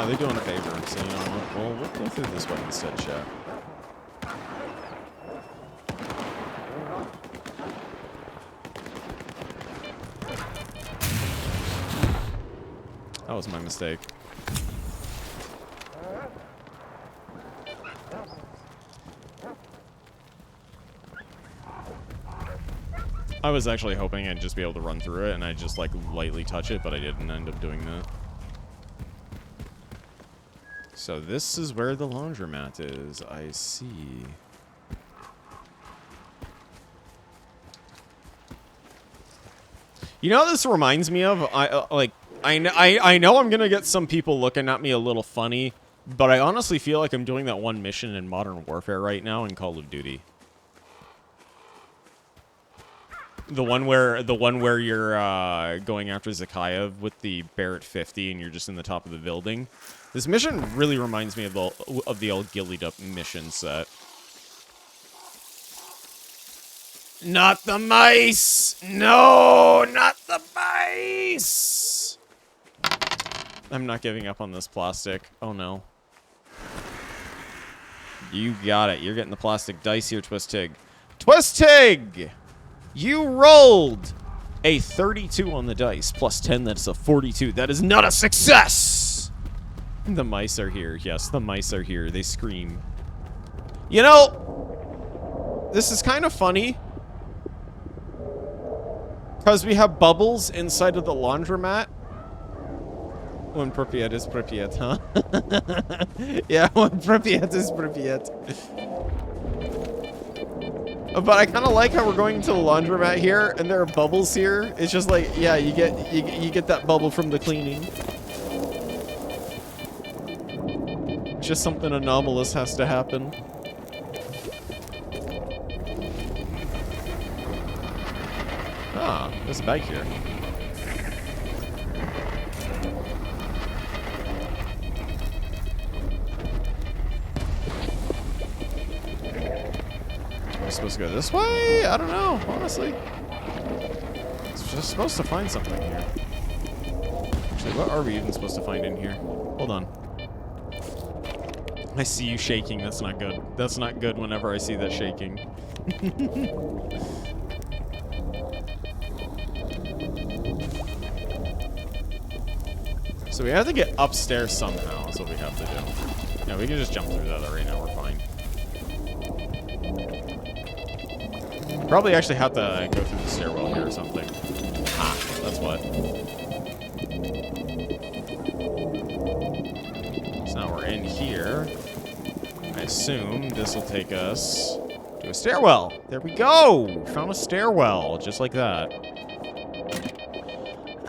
Oh, they're doing a favor, so you know what? Well, we'll go through this way instead, chat. That was my mistake. I was actually hoping I'd just be able to run through it and I'd just like lightly touch it, but I didn't end up doing that. So this is where the laundromat is. I see. You know what this reminds me of? I know I'm gonna get some people looking at me a little funny, but I honestly feel like I'm doing that one mission in Modern Warfare right now in Call of Duty. The one where you're going after Zakhaev with the Barrett 50 and you're just in the top of the building. This mission really reminds me of the old Gillied Up mission set. Not the mice! No, not the mice! I'm not giving up on this plastic. Oh no. You got it. You're getting the plastic dice here, Twistig. Twistig! You rolled a 32 on the dice, plus 10, that's a 42. That is not a success! The mice are here. Yes, the mice are here. They scream. You know, this is kind of funny. Because we have bubbles inside of the laundromat. When Pripyat is Pripyat, huh? Yeah, when Pripyat is Pripyat. But I kind of like how we're going to the laundromat here, and there are bubbles here. It's just like, yeah, you get that bubble from the cleaning. Just something anomalous has to happen. Ah, there's a bag here. Am I supposed to go this way? I don't know, honestly. It's just supposed to find something here. Actually, what are we even supposed to find in here? Hold on. I see you shaking. That's not good. That's not good whenever I see that shaking. So we have to get upstairs somehow. That's what we have to do. Yeah, we can just jump through that right now. We're fine. Probably actually have to go through the stairwell here or something. Ah, that's what. So now we're in here. I assume this will take us to a stairwell. There we go. Found a stairwell, just like that.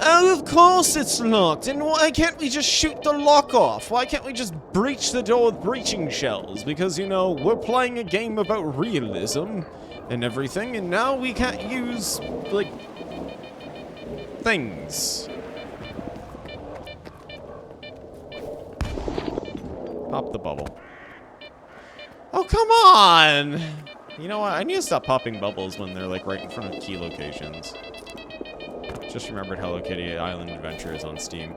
Oh, of course it's locked. And why can't we just shoot the lock off? Why can't we just breach the door with breaching shells? Because, you know, we're playing a game about realism and everything, and now we can't use, like, things. Pop the bubble. Oh, come on! You know what? I need to stop popping bubbles when they're, like, right in front of key locations. Just remembered Hello Kitty Island Adventure is on Steam.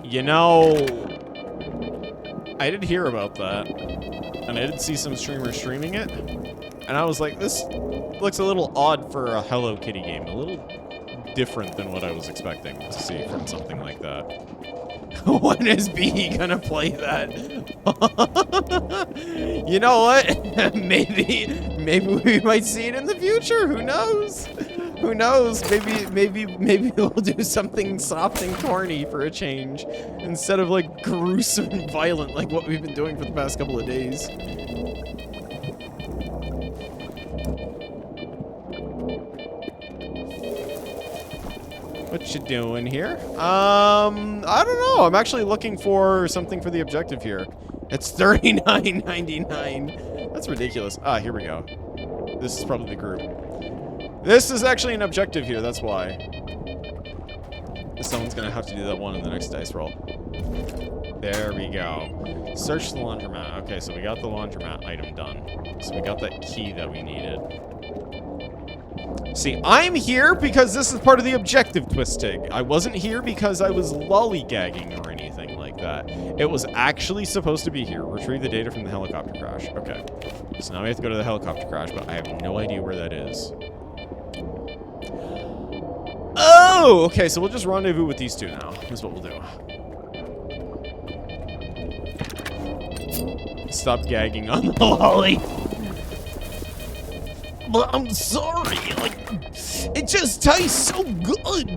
You know, I did hear about that, and I did see some streamers streaming it, and I was like, this looks a little odd for a Hello Kitty game, a little different than what I was expecting to see from something like that. When is B gonna play that? You know what? maybe we might see it in the future. Who knows? Who knows? Maybe we'll do something soft and corny for a change, instead of like gruesome and violent like what we've been doing for the past couple of days. What you doing here? I don't know. I'm actually looking for something for the objective here. It's $39.99. That's ridiculous. Ah, here we go. This is probably the group. This is actually an objective here, that's why. Someone's gonna have to do that one in the next dice roll. There we go. Search the laundromat. Okay, so we got the laundromat item done. So we got that key that we needed. See, I'm here because this is part of the objective, Twistig. I wasn't here because I was lollygagging or anything like that. It was actually supposed to be here. Retrieve the data from the helicopter crash. Okay. So now we have to go to the helicopter crash, but I have no idea where that is. Oh! Okay, so we'll just rendezvous with these two now. That's what we'll do. Stop gagging on the lolly. But I'm sorry, like, it just tastes so good.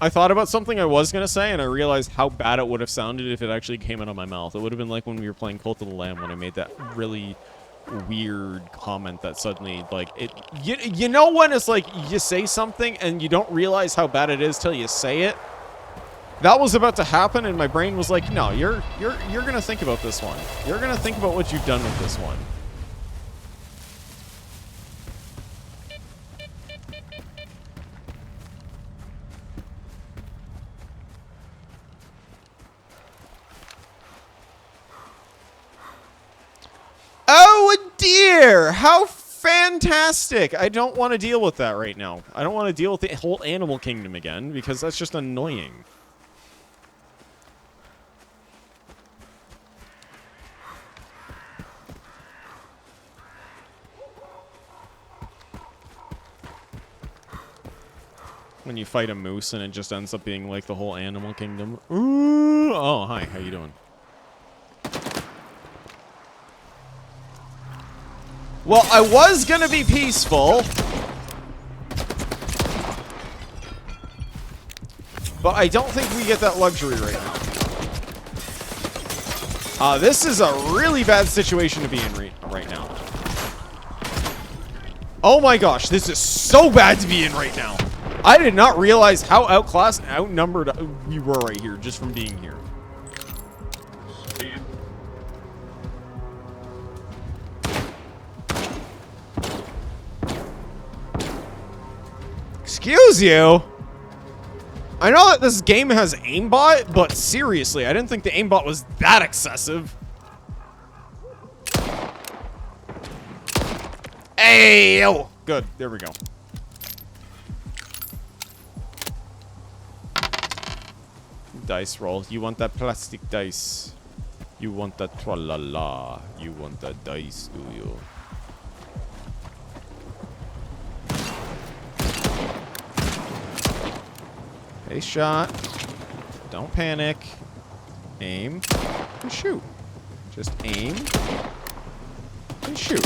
I thought about something I was gonna say, and I realized how bad it would have sounded if it actually came out of my mouth. It would have been like when we were playing Cult of the Lamb when I made that really weird comment that suddenly, like, it. You know when it's like you say something and you don't realize how bad it is till you say it. That was about to happen, and my brain was like, "No, you're gonna think about this one. You're gonna think about what you've done with this one." Oh dear! How fantastic! I don't want to deal with that right now. I don't want to deal with the whole animal kingdom again because that's just annoying. When you fight a moose and it just ends up being like the whole animal kingdom. Ooh, oh, hi, how you doing? Well, I was gonna be peaceful. But I don't think we get that luxury right now. This is a really bad situation to be in right now. Oh my gosh, this is so bad to be in right now. I did not realize how outclassed and outnumbered we were right here just from being here. Excuse you? I know that this game has aimbot, but seriously, I didn't think the aimbot was that excessive. Hey, oh, good. There we go. Dice roll. You want that plastic dice? You want that tra-la-la? You want that dice, do you? Hey, shot. Don't panic. Aim and shoot. Just aim and shoot.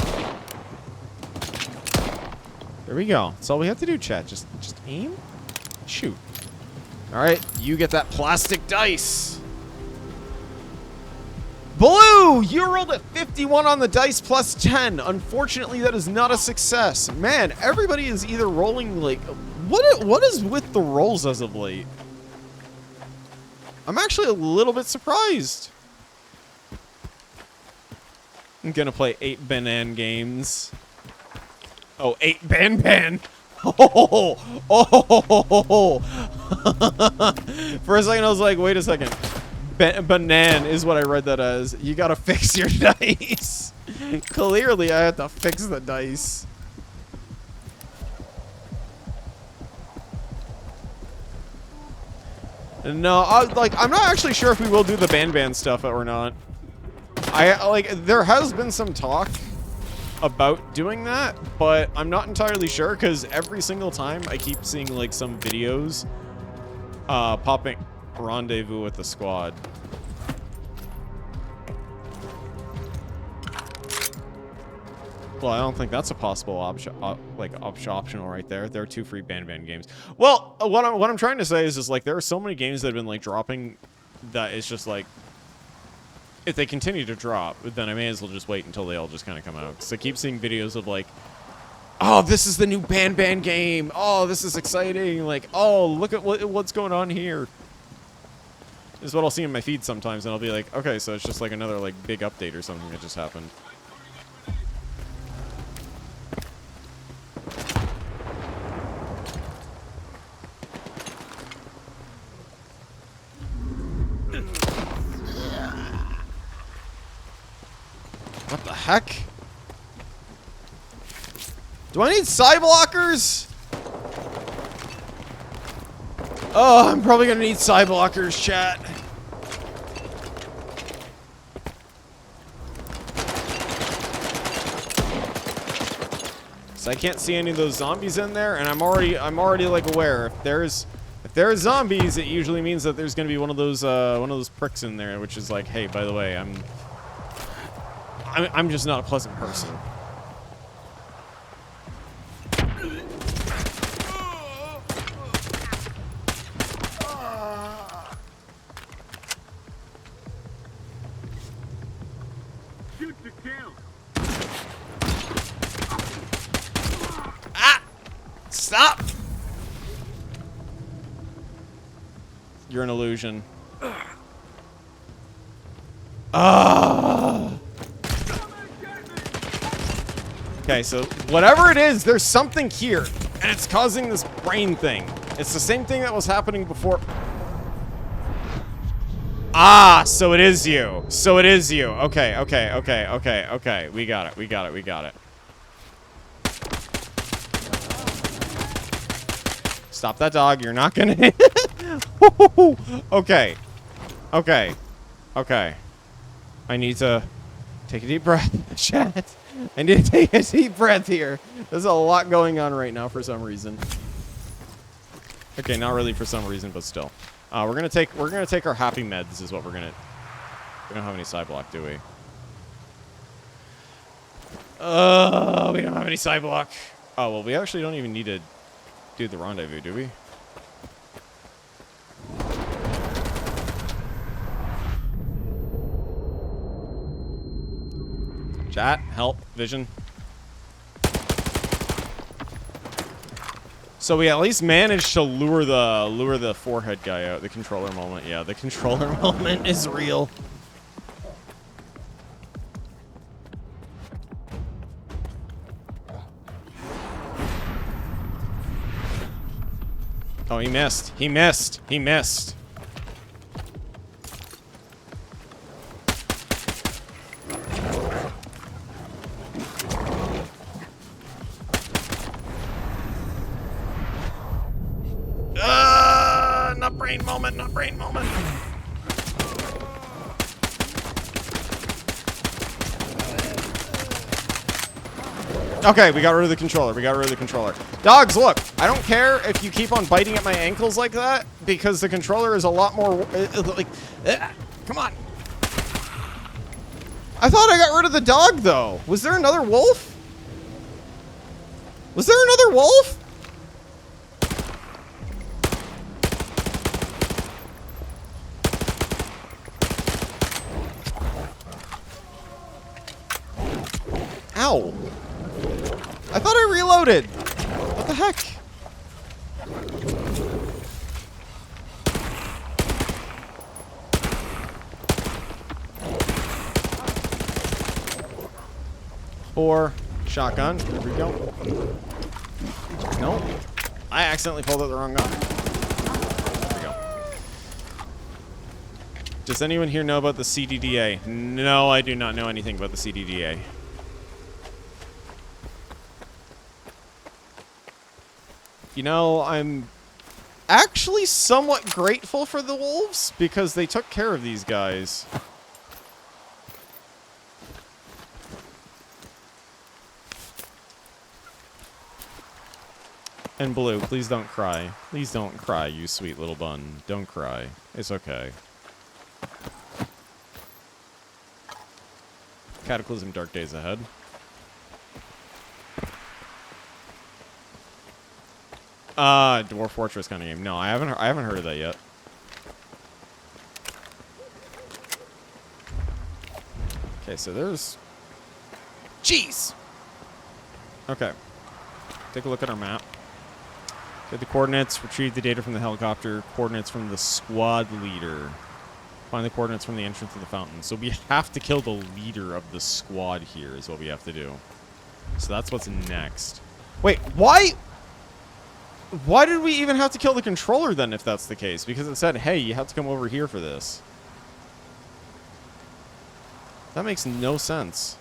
There we go. That's all we have to do, chat. Just aim, shoot. All right, you get that plastic dice. Blue, you rolled a 51 on the dice plus 10. Unfortunately, that is not a success. Man, everybody is either rolling like... What is with the rolls as of late? I'm actually a little bit surprised. I'm gonna play 8 Banan games. Oh, 8 Ban. Oh. For a second, I was like, wait a second. Banan is what I read that as. You gotta fix your dice. Clearly, I have to fix the dice. No, I'm not actually sure if we will do the ban stuff or not. There has been some talk about doing that, but I'm not entirely sure because every single time I keep seeing like some videos popping rendezvous with the squad. Well, I don't think that's a possible optional right there. There are 2 free ban games. Well, what I'm trying to say is like there are so many games that have been like dropping that it's just like if they continue to drop, then I may as well just wait until they all just kind of come out. Because I keep seeing videos of like, oh, this is the new ban game. Oh, this is exciting. Like, oh, look at what's going on here. This is what I'll see in my feed sometimes, and I'll be like, okay, so it's just like another like big update or something that just happened. heck? Do I need side blockers? Oh, I'm probably gonna need side blockers, chat. So I can't see any of those zombies in there, and I'm already like aware if there's zombies, it usually means that there's gonna be one of those pricks in there, which is like, hey, by the way, I'm just not a pleasant person. Shoot to kill. Ah! Stop! You're an illusion. Ah! Okay, so whatever it is, there's something here, and it's causing this brain thing. It's the same thing that was happening before. Ah, so it is you. So it is you. Okay, okay, okay, okay, okay. We got it. We got it. We got it. Stop that dog. You're not gonna hit. Okay. Okay. Okay. I need to take a deep breath. Chat. I need to take a deep breath here. There's a lot going on right now for some reason. Okay, not really for some reason, but still. We're gonna take our happy meds is what we're gonna. We don't have any side block, do we? We don't have any side block. Oh well, we actually don't even need to do the rendezvous, do we? Chat, help, vision. So we at least managed to lure the forehead guy out. The controller moment, yeah, the controller moment is real. Oh, he missed. He missed. He missed. Not brain moment, not brain moment. Okay, we got rid of the controller. We got rid of the controller. Dogs, look. I don't care if you keep on biting at my ankles like that, because the controller is a lot more, come on. I thought I got rid of the dog, though. Was there another wolf? Was there another wolf? Ow. I thought I reloaded. What the heck? Four. Shotgun. There we go. Nope. I accidentally pulled out the wrong gun. There we go. Does anyone here know about the CDDA? No, I do not know anything about the CDDA. You know, I'm actually somewhat grateful for the wolves because they took care of these guys. And Blue, please don't cry. Please don't cry, you sweet little bun. Don't cry. It's okay. Cataclysm Dark Days ahead. Dwarf Fortress kind of game. No, I haven't heard of that yet. Okay, so there's... Jeez! Okay. Take a look at our map. Get the coordinates, retrieve the data from the helicopter, coordinates from the squad leader. Find the coordinates from the entrance of the fountain. So we have to kill the leader of the squad here is what we have to do. So that's what's next. Wait, why... Why did we even have to kill the controller then, if that's the case? Because it said, hey, you have to come over here for this. That makes no sense.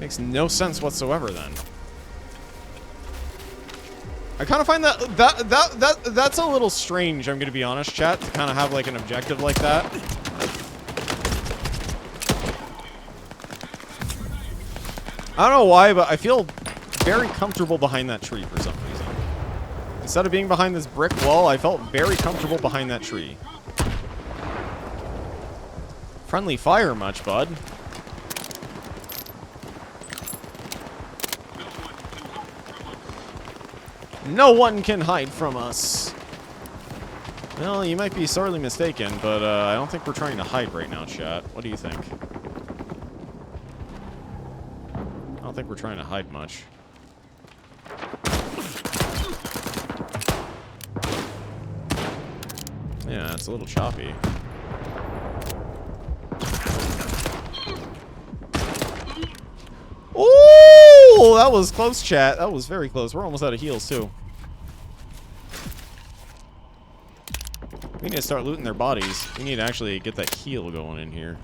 Makes no sense whatsoever then. I kind of find that's a little strange, I'm going to be honest, chat, to kind of have like an objective like that. I don't know why, but I feel very comfortable behind that tree for some reason. Instead of being behind this brick wall, I felt very comfortable behind that tree. Friendly fire much, bud. No one can hide from us. Well, you might be sorely mistaken, but I don't think we're trying to hide right now, chat. What do you think? I don't think we're trying to hide much. Yeah, it's a little choppy. Ooh, that was close, chat. That was very close. We're almost out of heals, too. We need to start looting their bodies. We need to actually get that heal going in here.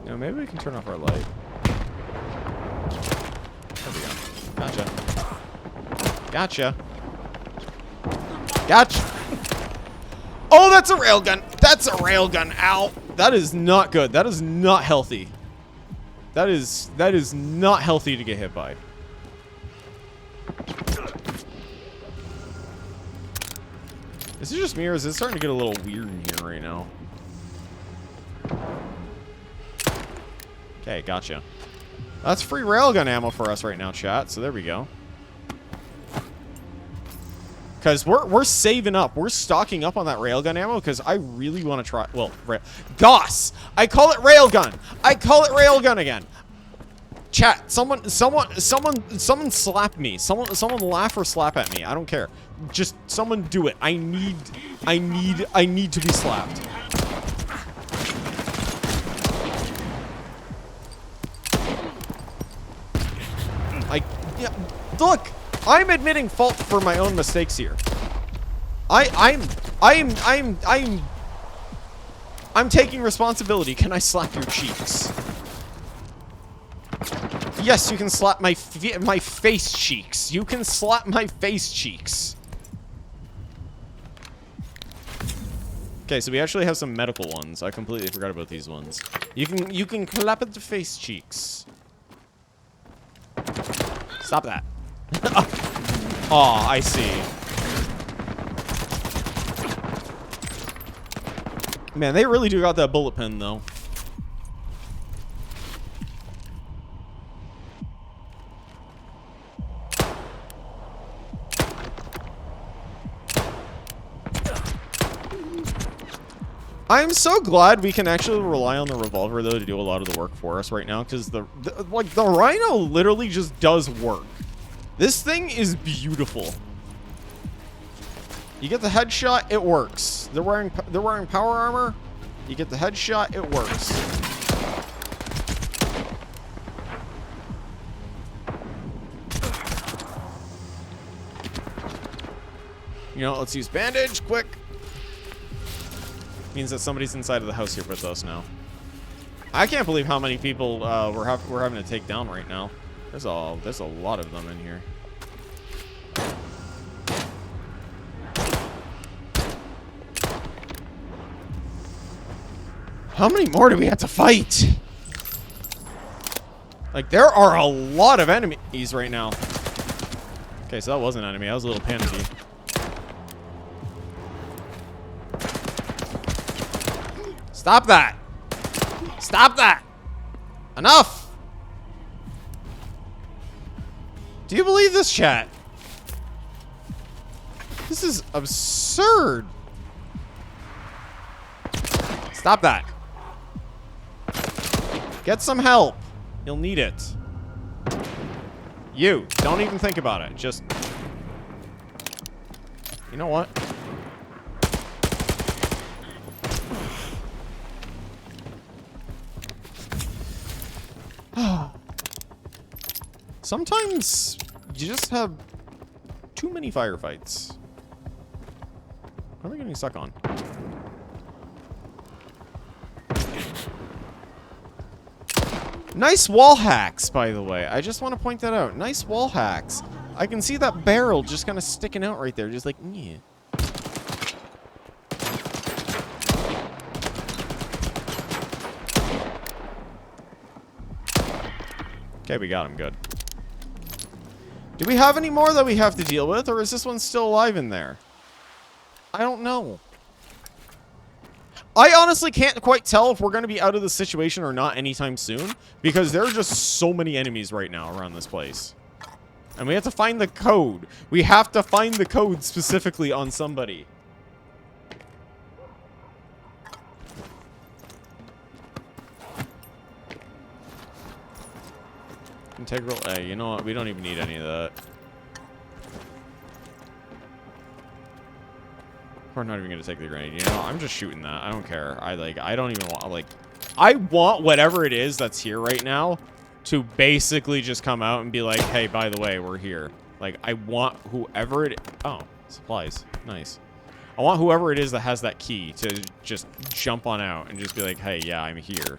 Now, maybe we can turn off our light. There we go. Gotcha. Gotcha. Gotcha. Oh, that's a railgun. That's a railgun. Ow. That is not good. That is not healthy. That is not healthy to get hit by. Is it just me, or is it starting to get a little weird in here right now? Okay, gotcha. That's free railgun ammo for us right now, chat. So there we go. Because we're saving up. We're stocking up on that railgun ammo because I really want to try. Well, DOS! I call it railgun! I call it railgun again! Chat, someone slap me. Someone laugh or slap at me. I don't care. Just someone do it. I need to be slapped. Yeah, look, I'm admitting fault for my own mistakes here. I'm taking responsibility. Can I slap your cheeks? Yes, you can slap my face cheeks. You can slap my face cheeks. Okay, so we actually have some medical ones. I completely forgot about these ones. You can clap at the face cheeks. Stop that. Oh, I see. Man, they really do got that bullet pen, though. I'm so glad we can actually rely on the revolver, though, to do a lot of the work for us right now, because the Rhino literally just does work. This thing is beautiful. You get the headshot, it works. They're wearing power armor. You get the headshot, it works. You know, let's use bandage, quick. Means that somebody's inside of the house here with us now. I can't believe how many people we're having to take down right now. There's a lot of them in here. How many more do we have to fight? Like, there are a lot of enemies right now. Okay, so that was an enemy. I was a little panicky. Stop that! Stop that! Enough! Do you believe this, chat? This is absurd. Stop that. Get some help. You'll need it. You, don't even think about it. Just... You know what? Sometimes you just have too many firefights. What am I getting stuck on? Nice wall hacks, by the way. I just want to point that out. Nice wall hacks. I can see that barrel just kind of sticking out right there. Just like, yeah. Okay, we got him. Good. Do we have any more that we have to deal with, or is this one still alive in there? I don't know. I honestly can't quite tell if we're going to be out of the situation or not anytime soon, because there are just so many enemies right now around this place. And we have to find the code. We have to find the code specifically on somebody. Integral A. You know what? We don't even need any of that. We're not even going to take the grenade. You know, I'm just shooting that. I don't care. I don't even want, like, I want whatever it is that's here right now to basically just come out and be like, hey, by the way, we're here. Like, I want whoever it, oh, supplies. Nice. I want whoever it is that has that key to just jump on out and just be like, hey, yeah, I'm here.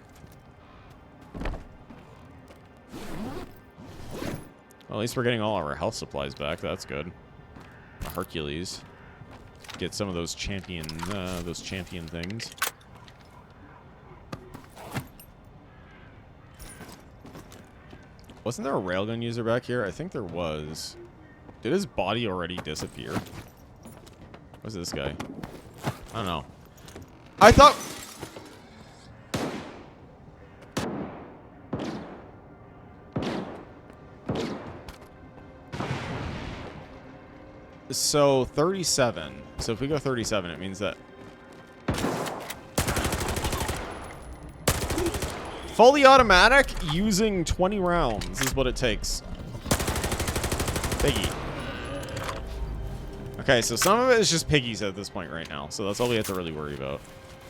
Well, at least we're getting all of our health supplies back. That's good. A Hercules. Get some of those champion things. Wasn't there a railgun user back here? I think there was. Did his body already disappear? What's this guy? I don't know. I thought... So, 37. So if we go 37, it means that... Fully automatic using 20 rounds is what it takes. Piggy. Okay, so some of it is just piggies at this point right now. So that's all we have to really worry about.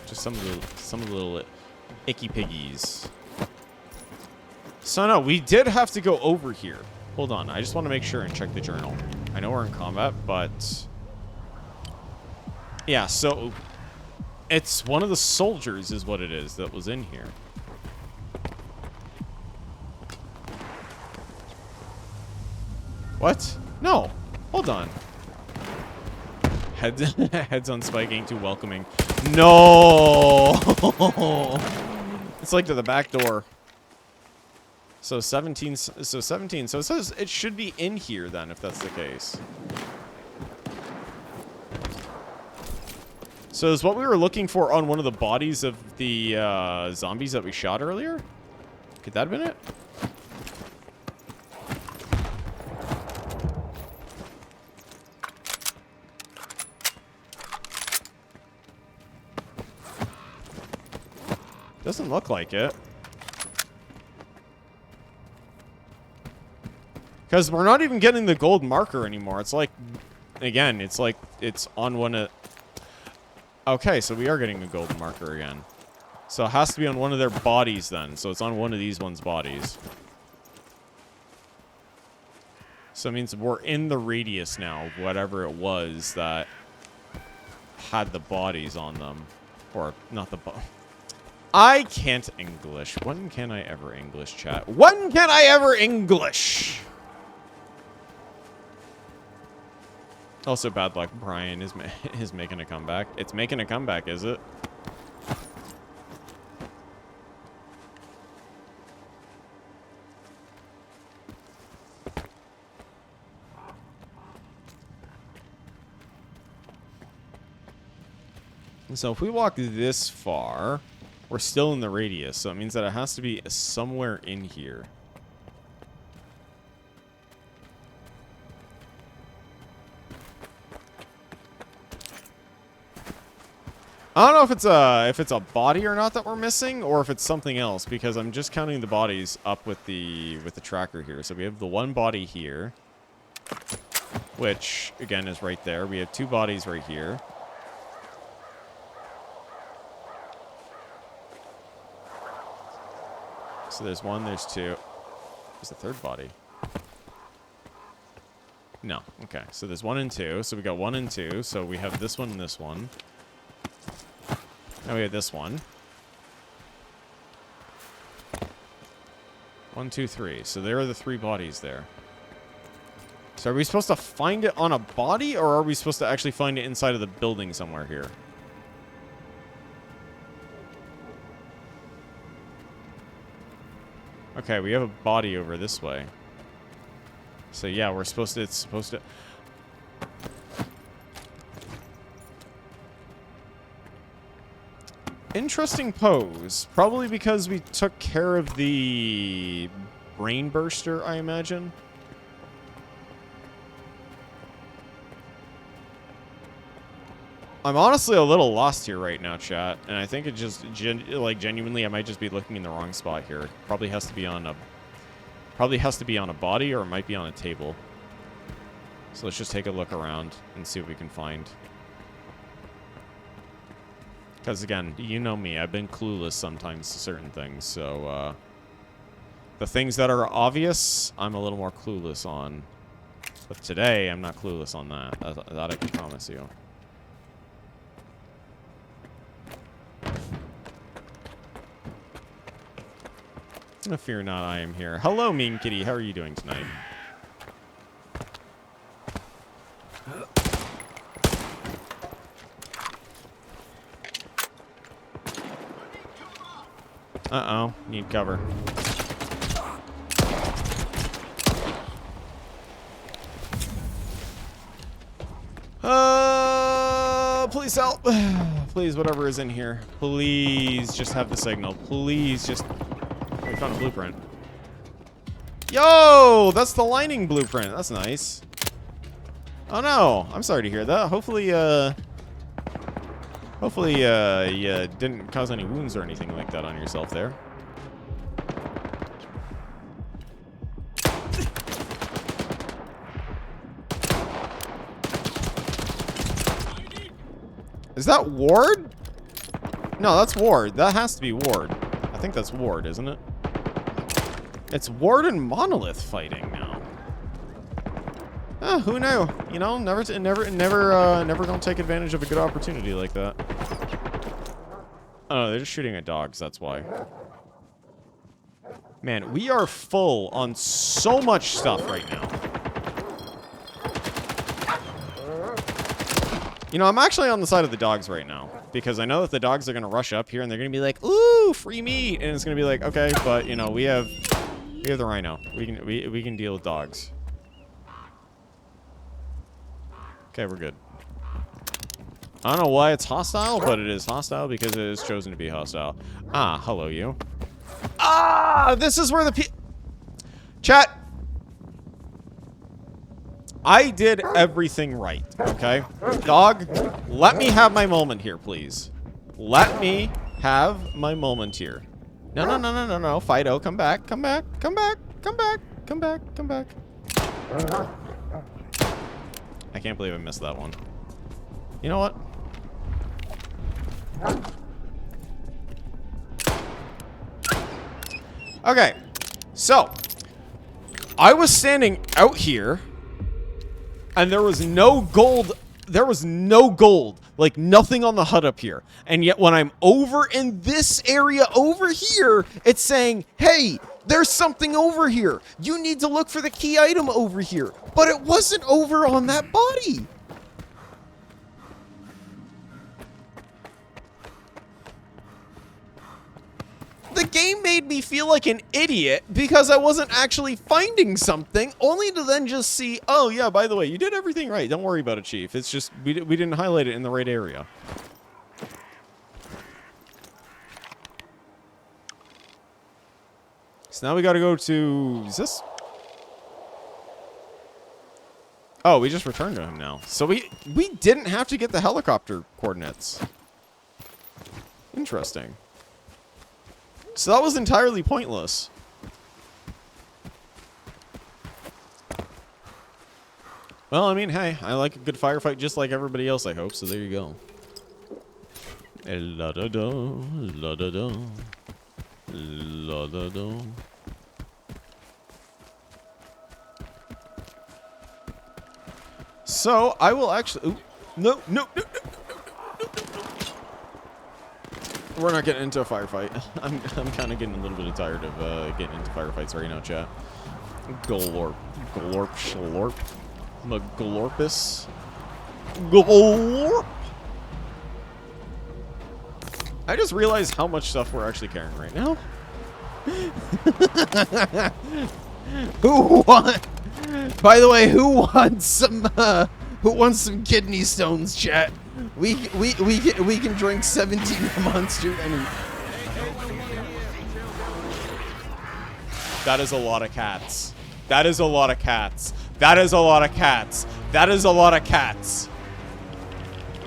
Just some of the little icky piggies. So no, we did have to go over here. Hold on, I just want to make sure and check the journal. I know we're in combat, but... Yeah, so... It's one of the soldiers is what it is that was in here. What? No. Hold on. Heads on Spike ain't too welcoming. No! It's like to the back door. So 17. So 17. So it says it should be in here then, if that's the case. So is what we were looking for on one of the bodies of the zombies that we shot earlier? Could that have been it? Doesn't look like it. Because we're not even getting the gold marker anymore. It's like, again, it's like it's on one of... Okay, so we are getting a gold marker again. So it has to be on one of their bodies then. So it's on one of these ones' bodies. So it means we're in the radius now of whatever it was that had the bodies on them. Or not the... I can't English. When can I ever English, chat? When can I ever English? Also, bad luck. Brian is making a comeback. It's making a comeback, is it? So if we walk this far... We're still in the radius, so it means that it has to be somewhere in here. I don't know if it's a body or not that we're missing, or if it's something else, because I'm just counting the bodies up with the tracker here. So we have the one body here, which again is right there. We have two bodies right here. So there's one, there's two. There's the third body. No. Okay. So there's 1 and 2. So we got 1 and 2. So we have this one and this one. Now we have this one. 1, 2, 3. So there are the 3 bodies there. So are we supposed to find it on a body, or are we supposed to actually find it inside of the building somewhere here? Okay, we have a body over this way. So yeah, we're supposed to, it's supposed to... Interesting pose. Probably because we took care of the brain burster, I imagine. I'm honestly a little lost here right now, chat, and I think it just genuinely I might just be looking in the wrong spot here. It probably has to be on a body, or it might be on a table. So let's just take a look around and see what we can find. Because again, you know me, I've been clueless sometimes to certain things, so the things that are obvious, I'm a little more clueless on. But today, I'm not clueless on that. That I can promise you. Oh, fear not, I am here. Hello, Mean Kitty. How are you doing tonight? Uh-oh. Need cover. Please help. Please, whatever is in here. Please just have the signal. Please just... We found a blueprint. Yo! That's the lining blueprint. That's nice. Oh no. I'm sorry to hear that. Hopefully, you didn't cause any wounds or anything like that on yourself there. Is that Ward? No, that's Ward. That has to be Ward. I think that's Ward, isn't it? It's Ward and Monolith fighting now. Who knew? You know, never gonna take advantage of a good opportunity like that. Oh, they're just shooting at dogs. That's why. Man, we are full on so much stuff right now. You know, I'm actually on the side of the dogs right now, because I know that the dogs are going to rush up here and they're going to be like, ooh, free meat. And it's going to be like, okay, but, you know, we have the rhino. We can deal with dogs. Okay, we're good. I don't know why it's hostile, but it is hostile because it is chosen to be hostile. Ah, hello, you. Ah, this is where the chat. I did everything right, okay? Dog, let me have my moment here, please. Let me have my moment here. No, no, no, no, no, no. Fido, come back, come back, come back, come back, come back, come back. I can't believe I missed that one. You know what? Okay, so I was standing out here and there was no gold. There was no gold, like nothing on the HUD up here. And yet when I'm over in this area over here, it's saying, hey, there's something over here. You need to look for the key item over here. But it wasn't over on that body. The game made me feel like an idiot because I wasn't actually finding something, only to then just see, oh yeah, by the way, you did everything right. Don't worry about it, Chief. It's just, we didn't highlight it in the right area. So now we gotta go to, is this? Oh, we just returned to him now. So we didn't have to get the helicopter coordinates. Interesting. So that was entirely pointless. Well, I mean, hey, I like a good firefight just like everybody else, I hope, so there you go. La-da-da, la-da-da, la-da-da. So, I will actually... Ooh, no, no, no, no, no, no, no, no. We're not getting into a firefight. I'm kind of getting a little bit tired of getting into firefights right now, chat. Glorp. Glorp. Shlorp. Glorpus. Glorp. I just realized how much stuff we're actually carrying right now. Who want? By the way, who wants some kidney stones, chat? We can drink 17 Monster Energy. That is a lot of cats. That is a lot of cats. That is a lot of cats. That is a lot of cats.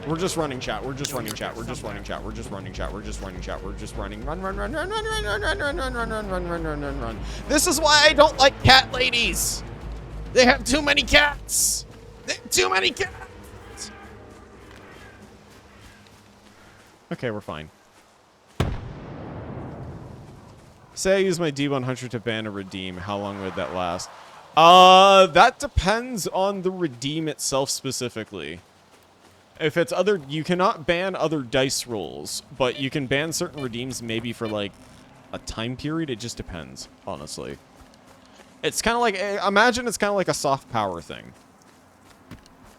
We're just running, chat. We're just running, chat. We're just running, chat. We're just running, chat. We're just running, chat. We're just running. Run, run, run, run, run, run, run, run, run, run, run, run, run, run, run, run, run. This is why I don't like cat ladies. They have too many cats. They have too many cats. Okay, we're fine. Say I use my D100 to ban a redeem. How long would that last? That depends on the redeem itself specifically. If it's other, you cannot ban other dice rolls, but you can ban certain redeems maybe for like a time period. It just depends, honestly. It's kind of like, imagine it's kind of like a soft power thing.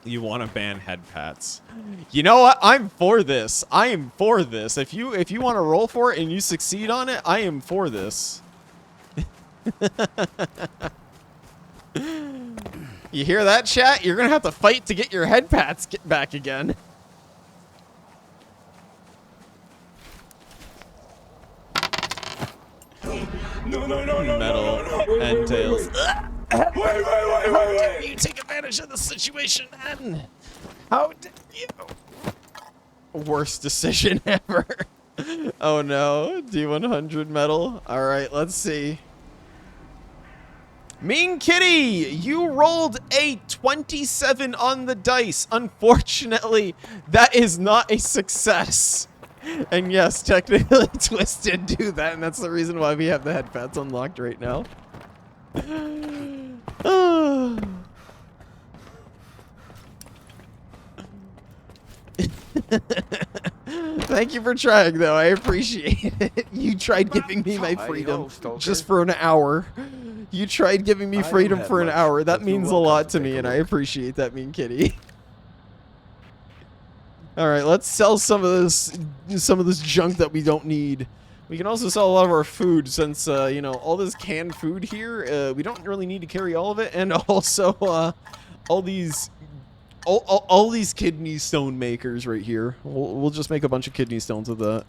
You want to ban head pats. You know what? I'm for this. I am for this. If you want to roll for it and you succeed on it, I am for this. You hear that, chat? You're gonna have to fight to get your head pats back again. No. Metal and tails. Wait. You take advantage of the situation, man. How did you? Worst decision ever. Oh no, D100 metal. All right, let's see. Mean Kitty, you rolled a 27 on the dice. Unfortunately, that is not a success. And yes, technically Twist did do that, and that's the reason why we have the head pads unlocked right now. Thank you for trying, though. I appreciate it. You tried giving me my freedom just for an hour. You tried giving me freedom for an hour. That means a lot to me, and I appreciate that, Mean Kitty. All right, let's sell some of this junk that we don't need. We can also sell a lot of our food since you know, all this canned food here. We don't really need to carry all of it, and also all these kidney stone makers right here. We'll just make a bunch of kidney stones with that.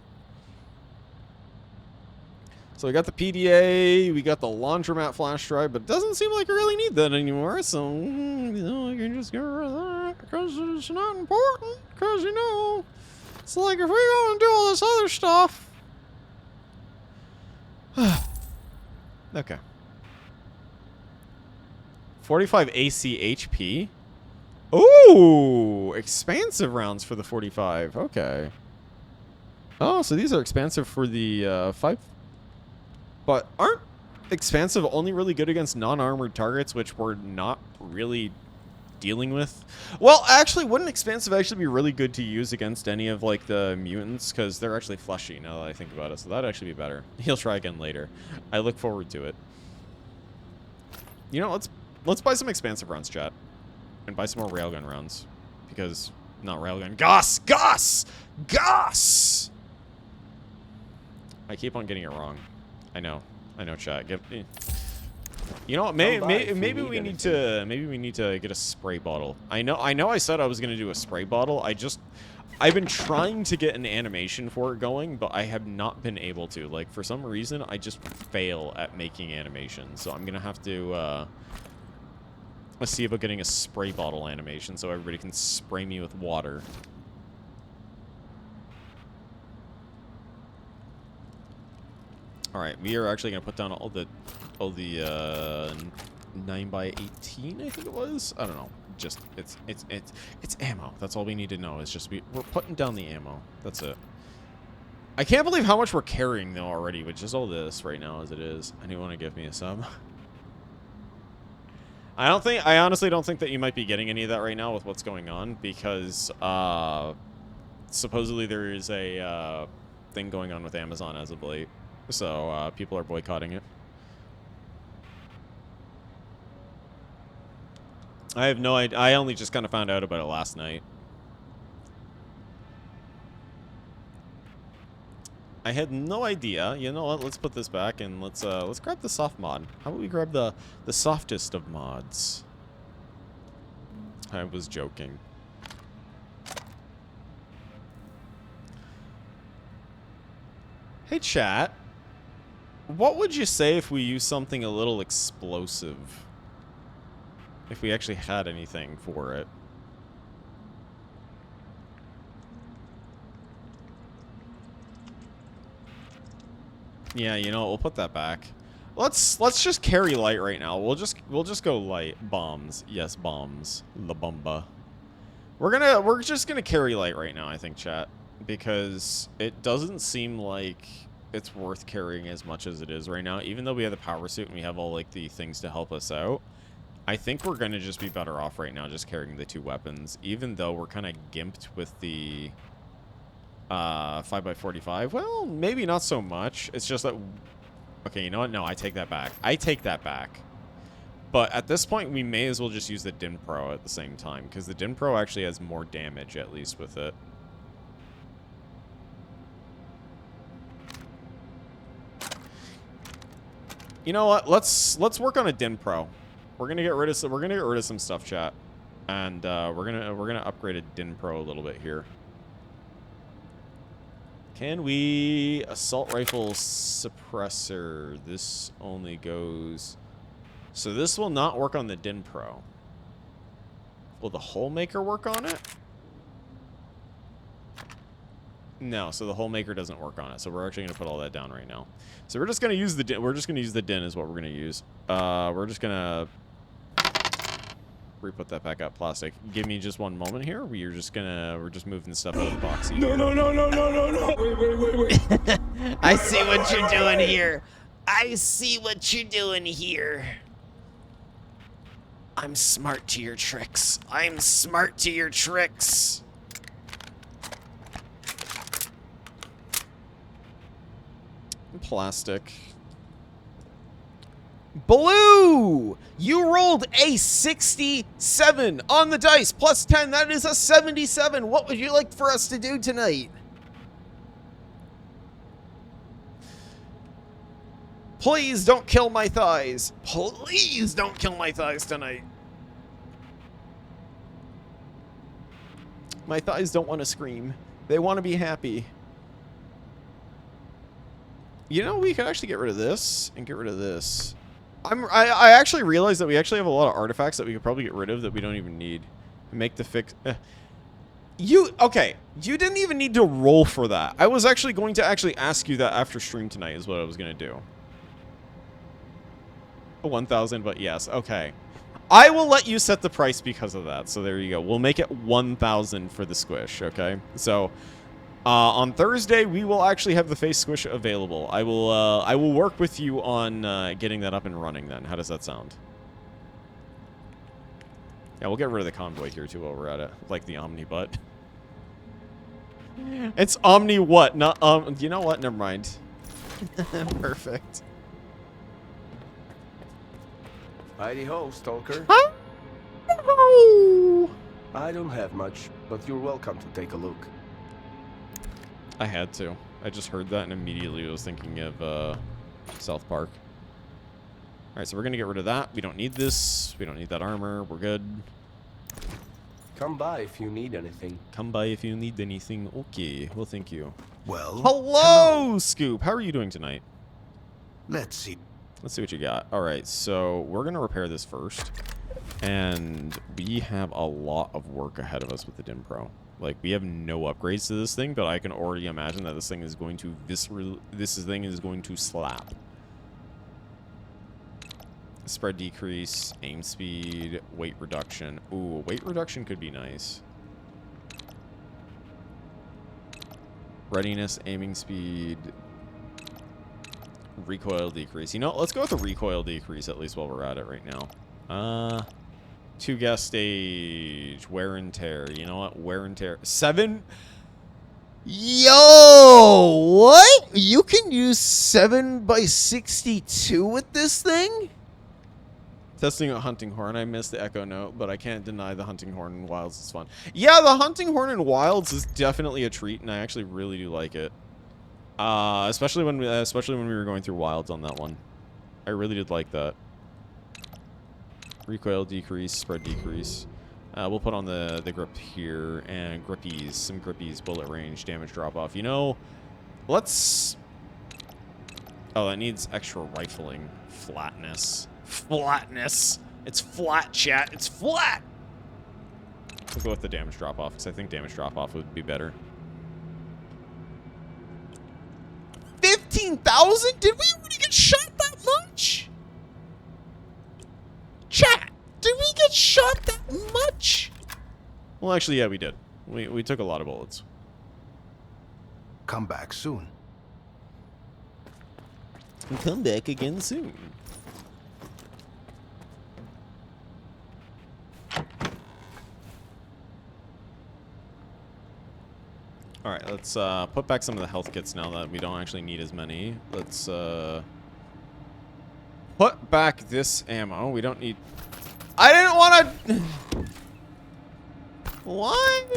So we got the PDA, we got the laundromat flash drive, but it doesn't seem like you really need that anymore. So you know, I can just get rid of that because it's not important. Because you know, it's like if we go and do all this other stuff. Okay. 45 AC HP. Ooh, expansive rounds for the 45. Okay. Oh, so these are expansive for the 5. But aren't expansive only really good against non-armored targets, which we're not really dealing with? Well, actually, wouldn't expansive actually be really good to use against any of like the mutants, because they're actually fleshy now that I think about it. So that'd actually be better. He'll try again later. I look forward to it. You know, let's buy some expansive rounds, chat. And buy some more railgun rounds. Because, not railgun. Goss! I keep on getting it wrong. I know, chat. You know what? Maybe we need to get a spray bottle. I know. I said I was gonna do a spray bottle. I've been trying to get an animation for it going, but I have not been able to. Like, for some reason, I just fail at making animations. So I'm gonna have to let's see about getting a spray bottle animation so everybody can spray me with water. All right, we are actually gonna put down all the 9x18, I think it was. I don't know. Just it's ammo. That's all we need to know. It's just we're putting down the ammo. That's it. I can't believe how much we're carrying though already, which is all this right now as it is. Anyone want to give me a sub? I honestly don't think that you might be getting any of that right now with what's going on, because supposedly there is a thing going on with Amazon as of late. So people are boycotting it. I have no idea. I only just kind of found out about it last night. I had no idea. You know what? Let's put this back and let's grab the soft mod. How about we grab the softest of mods? I was joking. Hey chat. What would you say if we use something a little explosive? If we actually had anything for it. Yeah, you know what? We'll put that back. Let's just carry light right now. We'll just go light. Bombs. Yes, bombs. La bomba. We're just gonna carry light right now, I think, chat. Because it doesn't seem like it's worth carrying as much as it is right now. Even though we have the power suit and we have all like the things to help us out. I think we're gonna just be better off right now just carrying the 2 weapons. Even though we're kinda gimped with the 5x45. Well, maybe not so much. It's just that... Okay, you know what? No, I take that back. I take that back. But at this point, we may as well just use the Din Pro at the same time. Because the Din Pro actually has more damage, at least, with it. You know what? Let's work on a Din Pro. We're gonna get rid of some stuff, chat. And we're gonna upgrade a Din Pro a little bit here. Can we... Assault rifle suppressor. This only goes... So this will not work on the Din Pro. Will the hole maker work on it? No, so the hole maker doesn't work on it. So we're actually going to put all that down right now. So we're just going to use the Din. We're just going to use the Din is what we're going to use. We're just going to... Re-put that back up, plastic. Give me just one moment here. We're just moving stuff out of the box. No, no, no, no, no, no, no. Wait. I see what you're doing here. I see what you're doing here. I'm smart to your tricks. I'm smart to your tricks. Plastic. Blue! You rolled a 67 on the dice, plus 10. That is a 77. What would you like for us to do tonight? Please don't kill my thighs. Please don't kill my thighs tonight. My thighs don't want to scream. They want to be happy. You know, we could actually get rid of this and get rid of this. I actually realized that we actually have a lot of artifacts that we could probably get rid of that we don't even need. Make the fix... Okay, you didn't even need to roll for that. I was actually going to ask you that after stream tonight is what I was going to do. 1,000, but yes, okay. I will let you set the price because of that, so there you go. We'll make it 1,000 for the squish, okay? So... on Thursday, we will actually have the face squish available. I will work with you on getting that up and running then. How does that sound? Yeah, we'll get rid of the convoy here too while we're at it. Like the Omni butt. It's Omni what? Not you know what? Never mind. Perfect. Heidi ho, Stalker. Hello. I don't have much, but you're welcome to take a look. I had to. I just heard that and immediately was thinking of South Park. Alright, so we're going to get rid of that. We don't need this. We don't need that armor. We're good. Come by if you need anything. Come by if you need anything. Okay. Well, thank you. Well, Hello, Scoop. How are you doing tonight? let's see. Let's see what you got. Alright, so we're going to repair this first. And we have a lot of work ahead of us with the Din Pro. Like, we have no upgrades to this thing, but I can already imagine that this thing is going to slap. Spread decrease, aim speed, weight reduction. Ooh, weight reduction could be nice. Readiness, aiming speed, recoil decrease. You know, let's go with the recoil decrease at least while we're at it right now. 2 gas stage, wear and tear. You know what? Wear and tear. 7? Yo! You can use 7x62 with this thing? Testing a hunting horn. I missed the echo note, but I can't deny the hunting horn in Wilds is fun. Yeah, the hunting horn in Wilds is definitely a treat, and I actually really do like it. Especially when we were going through Wilds on that one. I really did like that. Recoil decrease, spread decrease. We'll put on the grip here, and grippies, some grippies, bullet range, damage drop off. You know, let's... Oh, that needs extra rifling. Flatness. Flatness. It's flat, chat. It's flat! We'll go with the damage drop off, because I think damage drop off would be better. 15,000? Did we already get shot that much? Chat, did we get shot that much? Well, actually, yeah, we did. We took a lot of bullets. Come back soon. And come back again soon. All right, let's put back some of the health kits now that we don't actually need as many. Let's put back this ammo. We don't need... I didn't want to... Why?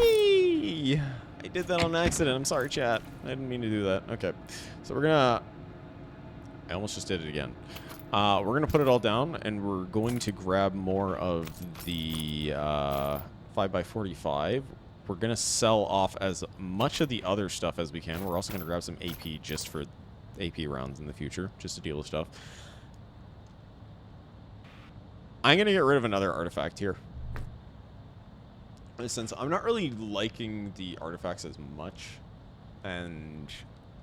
I did that on accident. I'm sorry, chat. I didn't mean to do that. Okay. So we're gonna... I almost just did it again. We're gonna put it all down, and we're going to grab more of the 5x45. We're going to sell off as much of the other stuff as we can. We're also going to grab some AP just for AP rounds in the future, just to deal with stuff. I'm going to get rid of another artifact here. Since I'm not really liking the artifacts as much, and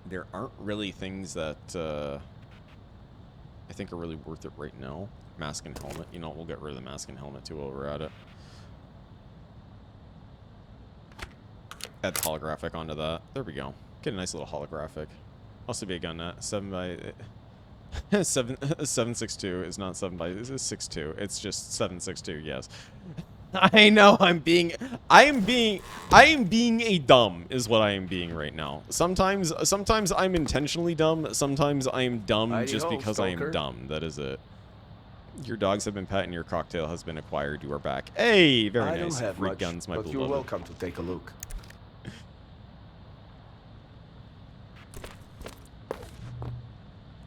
there aren't really things that I think are really worth it right now. Mask and helmet. You know, we'll get rid of the mask and helmet too while we're at it. Add the holographic onto that. There we go. Get a nice little holographic. Also be a gun net. 7.62 is not 7x62. It's just 7.62. Yes. I know I'm being a dumb is what I am being right now. Sometimes I'm intentionally dumb. Sometimes I'm dumb just because I am dumb. That is it. Your dogs have been pet and your cocktail has been acquired. You are back. Hey, very nice. Free guns, my beloved. You're welcome to take a look.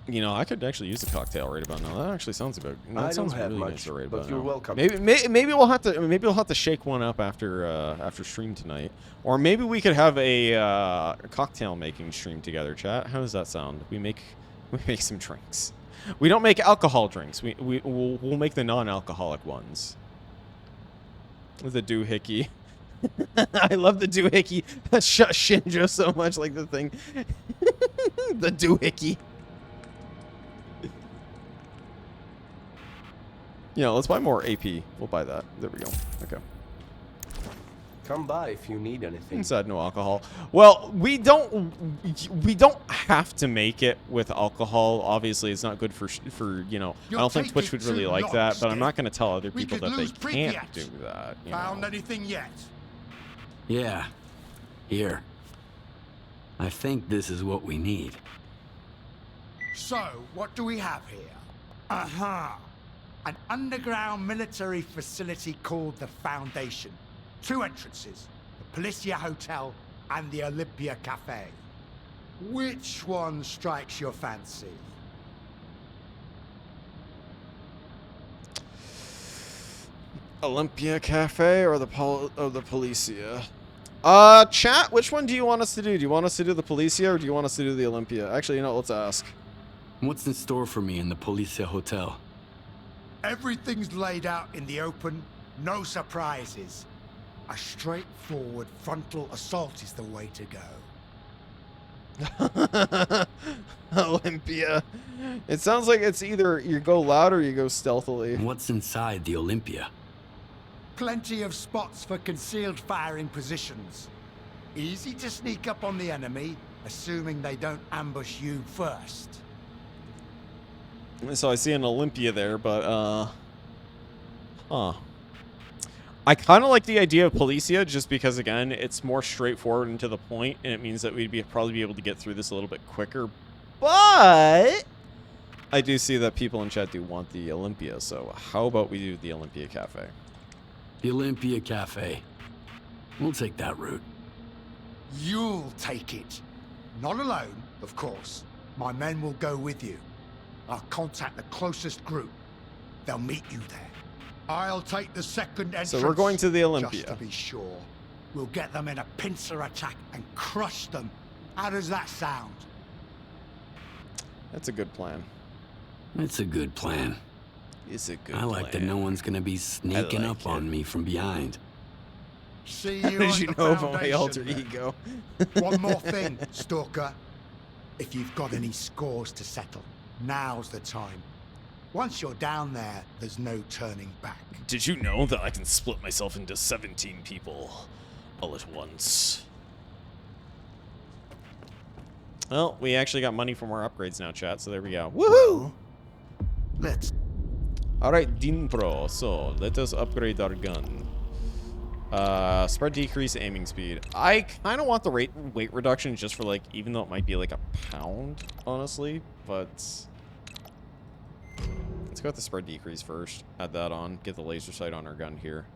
You know, I could actually use a cocktail right about now. That actually sounds about. That sounds really nice right about but you're now. welcome. Maybe we'll have to shake one up after stream tonight, or maybe we could have a cocktail making stream together. Chat, how does that sound? We make some drinks. We don't make alcohol drinks. We'll make the non-alcoholic ones. The doohickey. I love the doohickey. That shut Shinjo so much like the thing. The doohickey. Yeah, let's buy more AP. We'll buy that. There we go. Okay. Come by if you need anything. Inside, no alcohol. Well, we don't have to make it with alcohol. Obviously, it's not good for you know. I don't think Twitch would really like that, but I'm not going to tell other people that they can't do that. Found anything yet? Yeah. Here. I think this is what we need. So, what do we have here? Aha! An underground military facility called the Foundation. 2 entrances, the Policia Hotel and the Olympia Cafe. Which one strikes your fancy? Olympia Cafe or the Policia? Chat, which one do you want us to do? Do you want us to do the Policia or do you want us to do the Olympia? Actually, you know, let's ask. What's in store for me in the Policia Hotel? Everything's laid out in the open, no surprises. A straightforward frontal assault is the way to go. Olympia. It sounds like it's either you go loud or you go stealthily. What's inside the Olympia? Plenty of spots for concealed firing positions. Easy to sneak up on the enemy, assuming they don't ambush you first. So I see an Olympia there, but, huh. I kind of like the idea of Policia just because, again, it's more straightforward and to the point, and it means that we'd probably be able to get through this a little bit quicker. But I do see that people in chat do want the Olympia, so how about we do the Olympia Cafe? The Olympia Cafe. We'll take that route. You'll take it. Not alone, of course. My men will go with you. I'll contact the closest group. They'll meet you there. I'll take the second entrance. So we're going to the Olympia. Just to be sure. We'll get them in a pincer attack and crush them. How does that sound? That's a good plan. It's a good plan. It's a good I like that plan. no one's gonna be sneaking like up on me from behind. See How you did at you the know about my foundation alter then. ego? One more thing, Stalker. If you've got any scores to settle, now's the time. Once you're down there, there's no turning back. Did you know that I can split myself into 17 people all at once? Well, we actually got money from our upgrades now, chat, so there we go. Woohoo! Let's... Alright, Dinpro, so let us upgrade our gun. Spread decrease aiming speed. I kind of want the weight reduction just for, like, even though it might be like a pound, honestly, but... Let's go with the spread decrease first. Add that on. Get the laser sight on our gun here.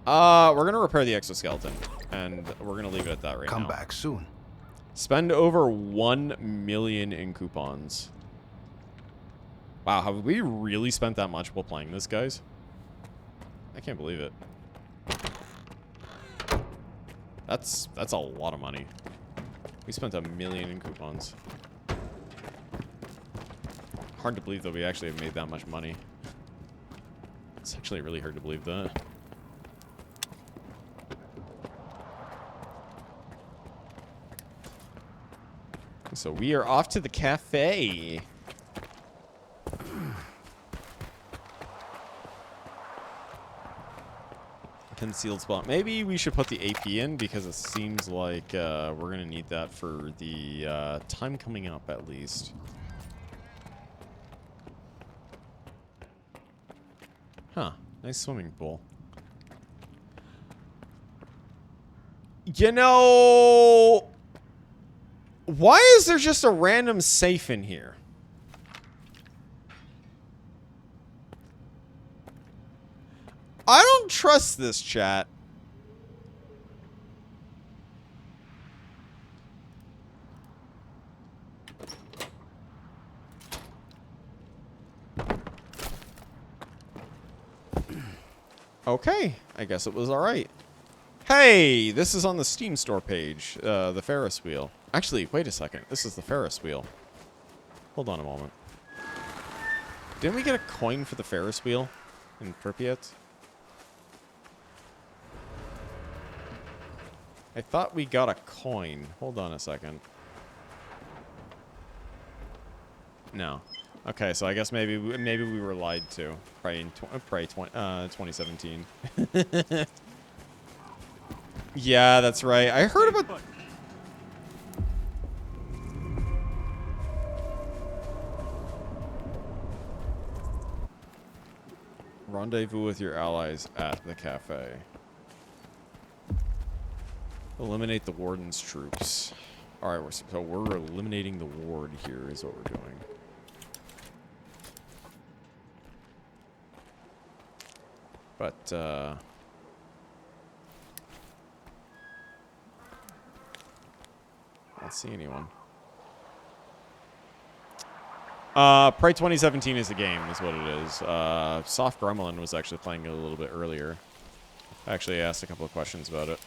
We're going to repair the exoskeleton, and we're going to leave it at that right now. Come back soon. Spend over 1 million in coupons. Wow, have we really spent that much while playing this, guys? I can't believe it. That's a lot of money. We spent 1 million in coupons. Hard to believe that we actually have made that much money. It's actually really hard to believe that. So we are off to the cafe. Concealed spot. Maybe we should put the AP in because it seems like we're going to need that for the time coming up at least. Huh. Nice swimming pool. You know... Why is there just a random safe in here? I don't trust this, chat. Okay, I guess it was alright. Hey, this is on the Steam store page, the Ferris wheel. Actually, wait a second. This is the Ferris wheel. Hold on a moment. Didn't we get a coin for the Ferris wheel in Pripyat? I thought we got a coin. Hold on a second. No. Okay, so I guess maybe we were lied to. Probably in 2017. Yeah, that's right. I heard about... Rendezvous with your allies at the cafe. Eliminate the warden's troops. Alright, so we're eliminating the ward here is what we're doing. But, I don't see anyone. Prey 2017 is the game, is what it is. Soft Gremlin was actually playing it a little bit earlier. I actually asked a couple of questions about it.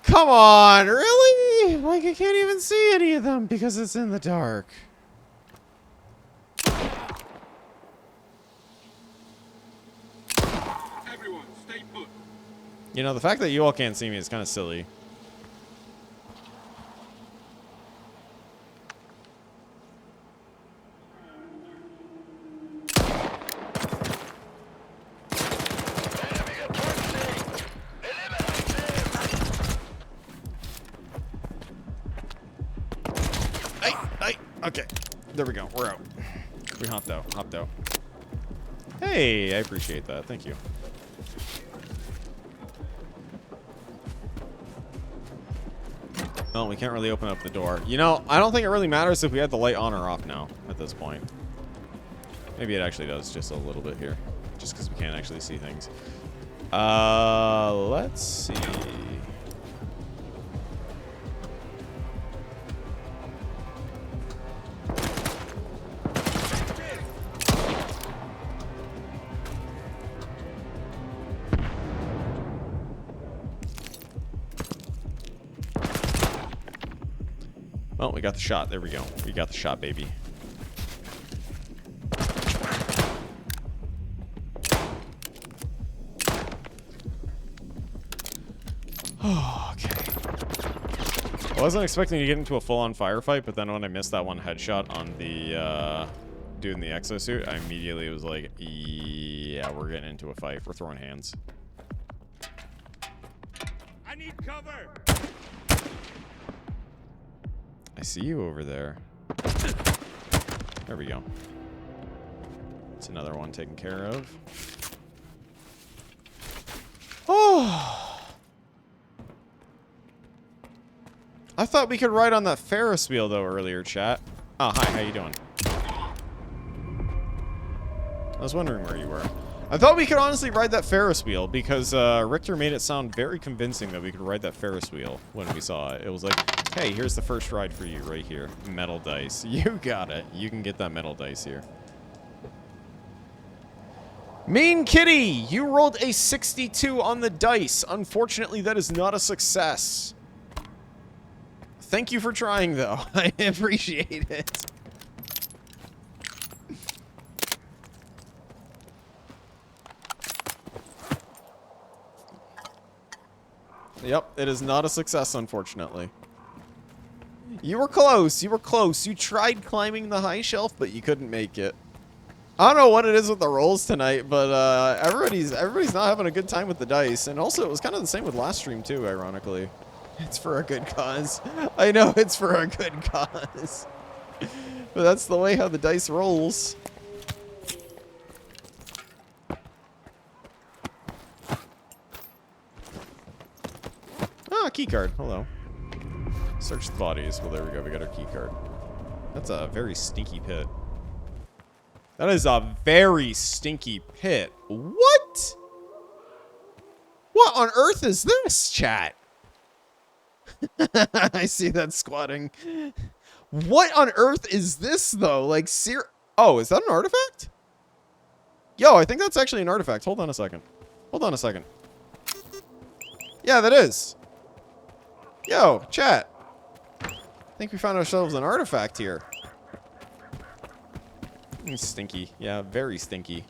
Come on, really? Like, I can't even see any of them because it's in the dark. Everyone, stay put. You know, the fact that you all can't see me is kind of silly. Okay, there we go. We're out. We hopped out. Hey, I appreciate that. Thank you. Well, we can't really open up the door. You know, I don't think it really matters if we had the light on or off now at this point. Maybe it actually does just a little bit here. Just because we can't actually see things. Let's see. Well, we got the shot. There we go. We got the shot, baby. Oh, okay. I wasn't expecting to get into a full-on firefight, but then when I missed that one headshot on the dude in the exosuit, I immediately was like, yeah, we're getting into a fight. We're throwing hands. I need cover. I see you over there. There we go. It's another one taken care of. Oh. I thought we could ride on that Ferris wheel though earlier, chat. Oh, hi, how you doing? I was wondering where you were. I thought we could honestly ride that Ferris wheel because Richter made it sound very convincing that we could ride that Ferris wheel when we saw it. It was like, hey, here's the first ride for you right here. Metal dice. You got it. You can get that metal dice here. Mean Kitty, you rolled a 62 on the dice. Unfortunately, that is not a success. Thank you for trying, though. I appreciate it. Yep, it is not a success, unfortunately. You were close. You were close. You tried climbing the high shelf, but you couldn't make it. I don't know what it is with the rolls tonight, but everybody's not having a good time with the dice. And also, it was kind of the same with last stream, too, ironically. It's for a good cause. I know it's for a good cause. But that's the way how the dice rolls. Ah, keycard. Hello. Search the bodies. Well, there we go. We got our keycard. That's a very stinky pit. That is a very stinky pit. What? What on earth is this, chat? I see that squatting. What on earth is this, though? Like, oh, is that an artifact? Yo, I think that's actually an artifact. Hold on a second. Hold on a second. Yeah, that is. Yo, chat. I think we found ourselves an artifact here. Stinky. Yeah, very stinky.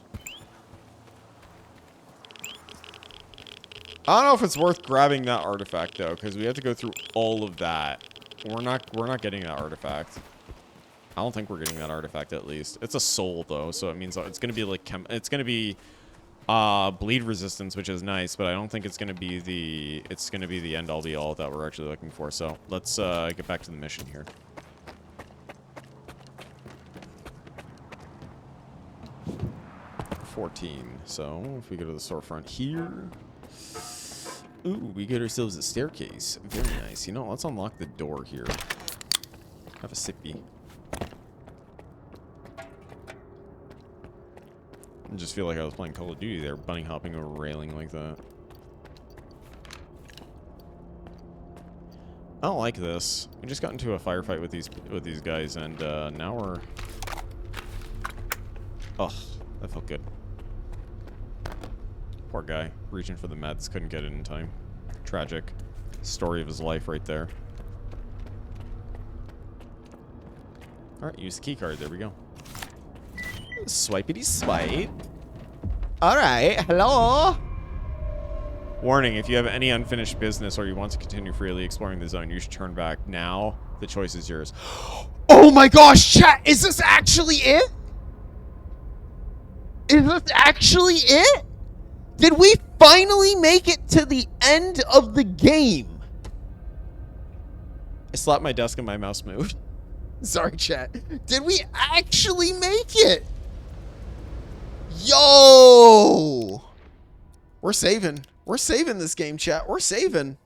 I don't know if it's worth grabbing that artifact though, because we have to go through all of that. We're not getting that artifact. I don't think we're getting that artifact at least. It's a soul though, so it means it's gonna be like bleed resistance, which is nice, but I don't think it's gonna be the end all be all that we're actually looking for. So let's get back to the mission here. $14. So if we go to the storefront here. Ooh, we get ourselves a staircase. Very nice. You know, let's unlock the door here. Have a sippy. I just feel like I was playing Call of Duty there, bunny hopping over a railing like that. I don't like this. We just got into a firefight with these guys, and now we're. Ugh, that felt good. Poor guy, reaching for the meds, couldn't get it in time. Tragic. Story of his life right there. Alright, use the keycard, there we go. Swipey swipe. Alright, hello! Warning, if you have any unfinished business or you want to continue freely exploring the zone, you should turn back now. The choice is yours. Oh my gosh, chat! Is this actually it? Is this actually it? Did we finally make it to the end of the game? I slapped my desk and my mouse moved. Sorry, chat. Did we actually make it? Yo! We're saving. We're saving this game, chat. We're saving.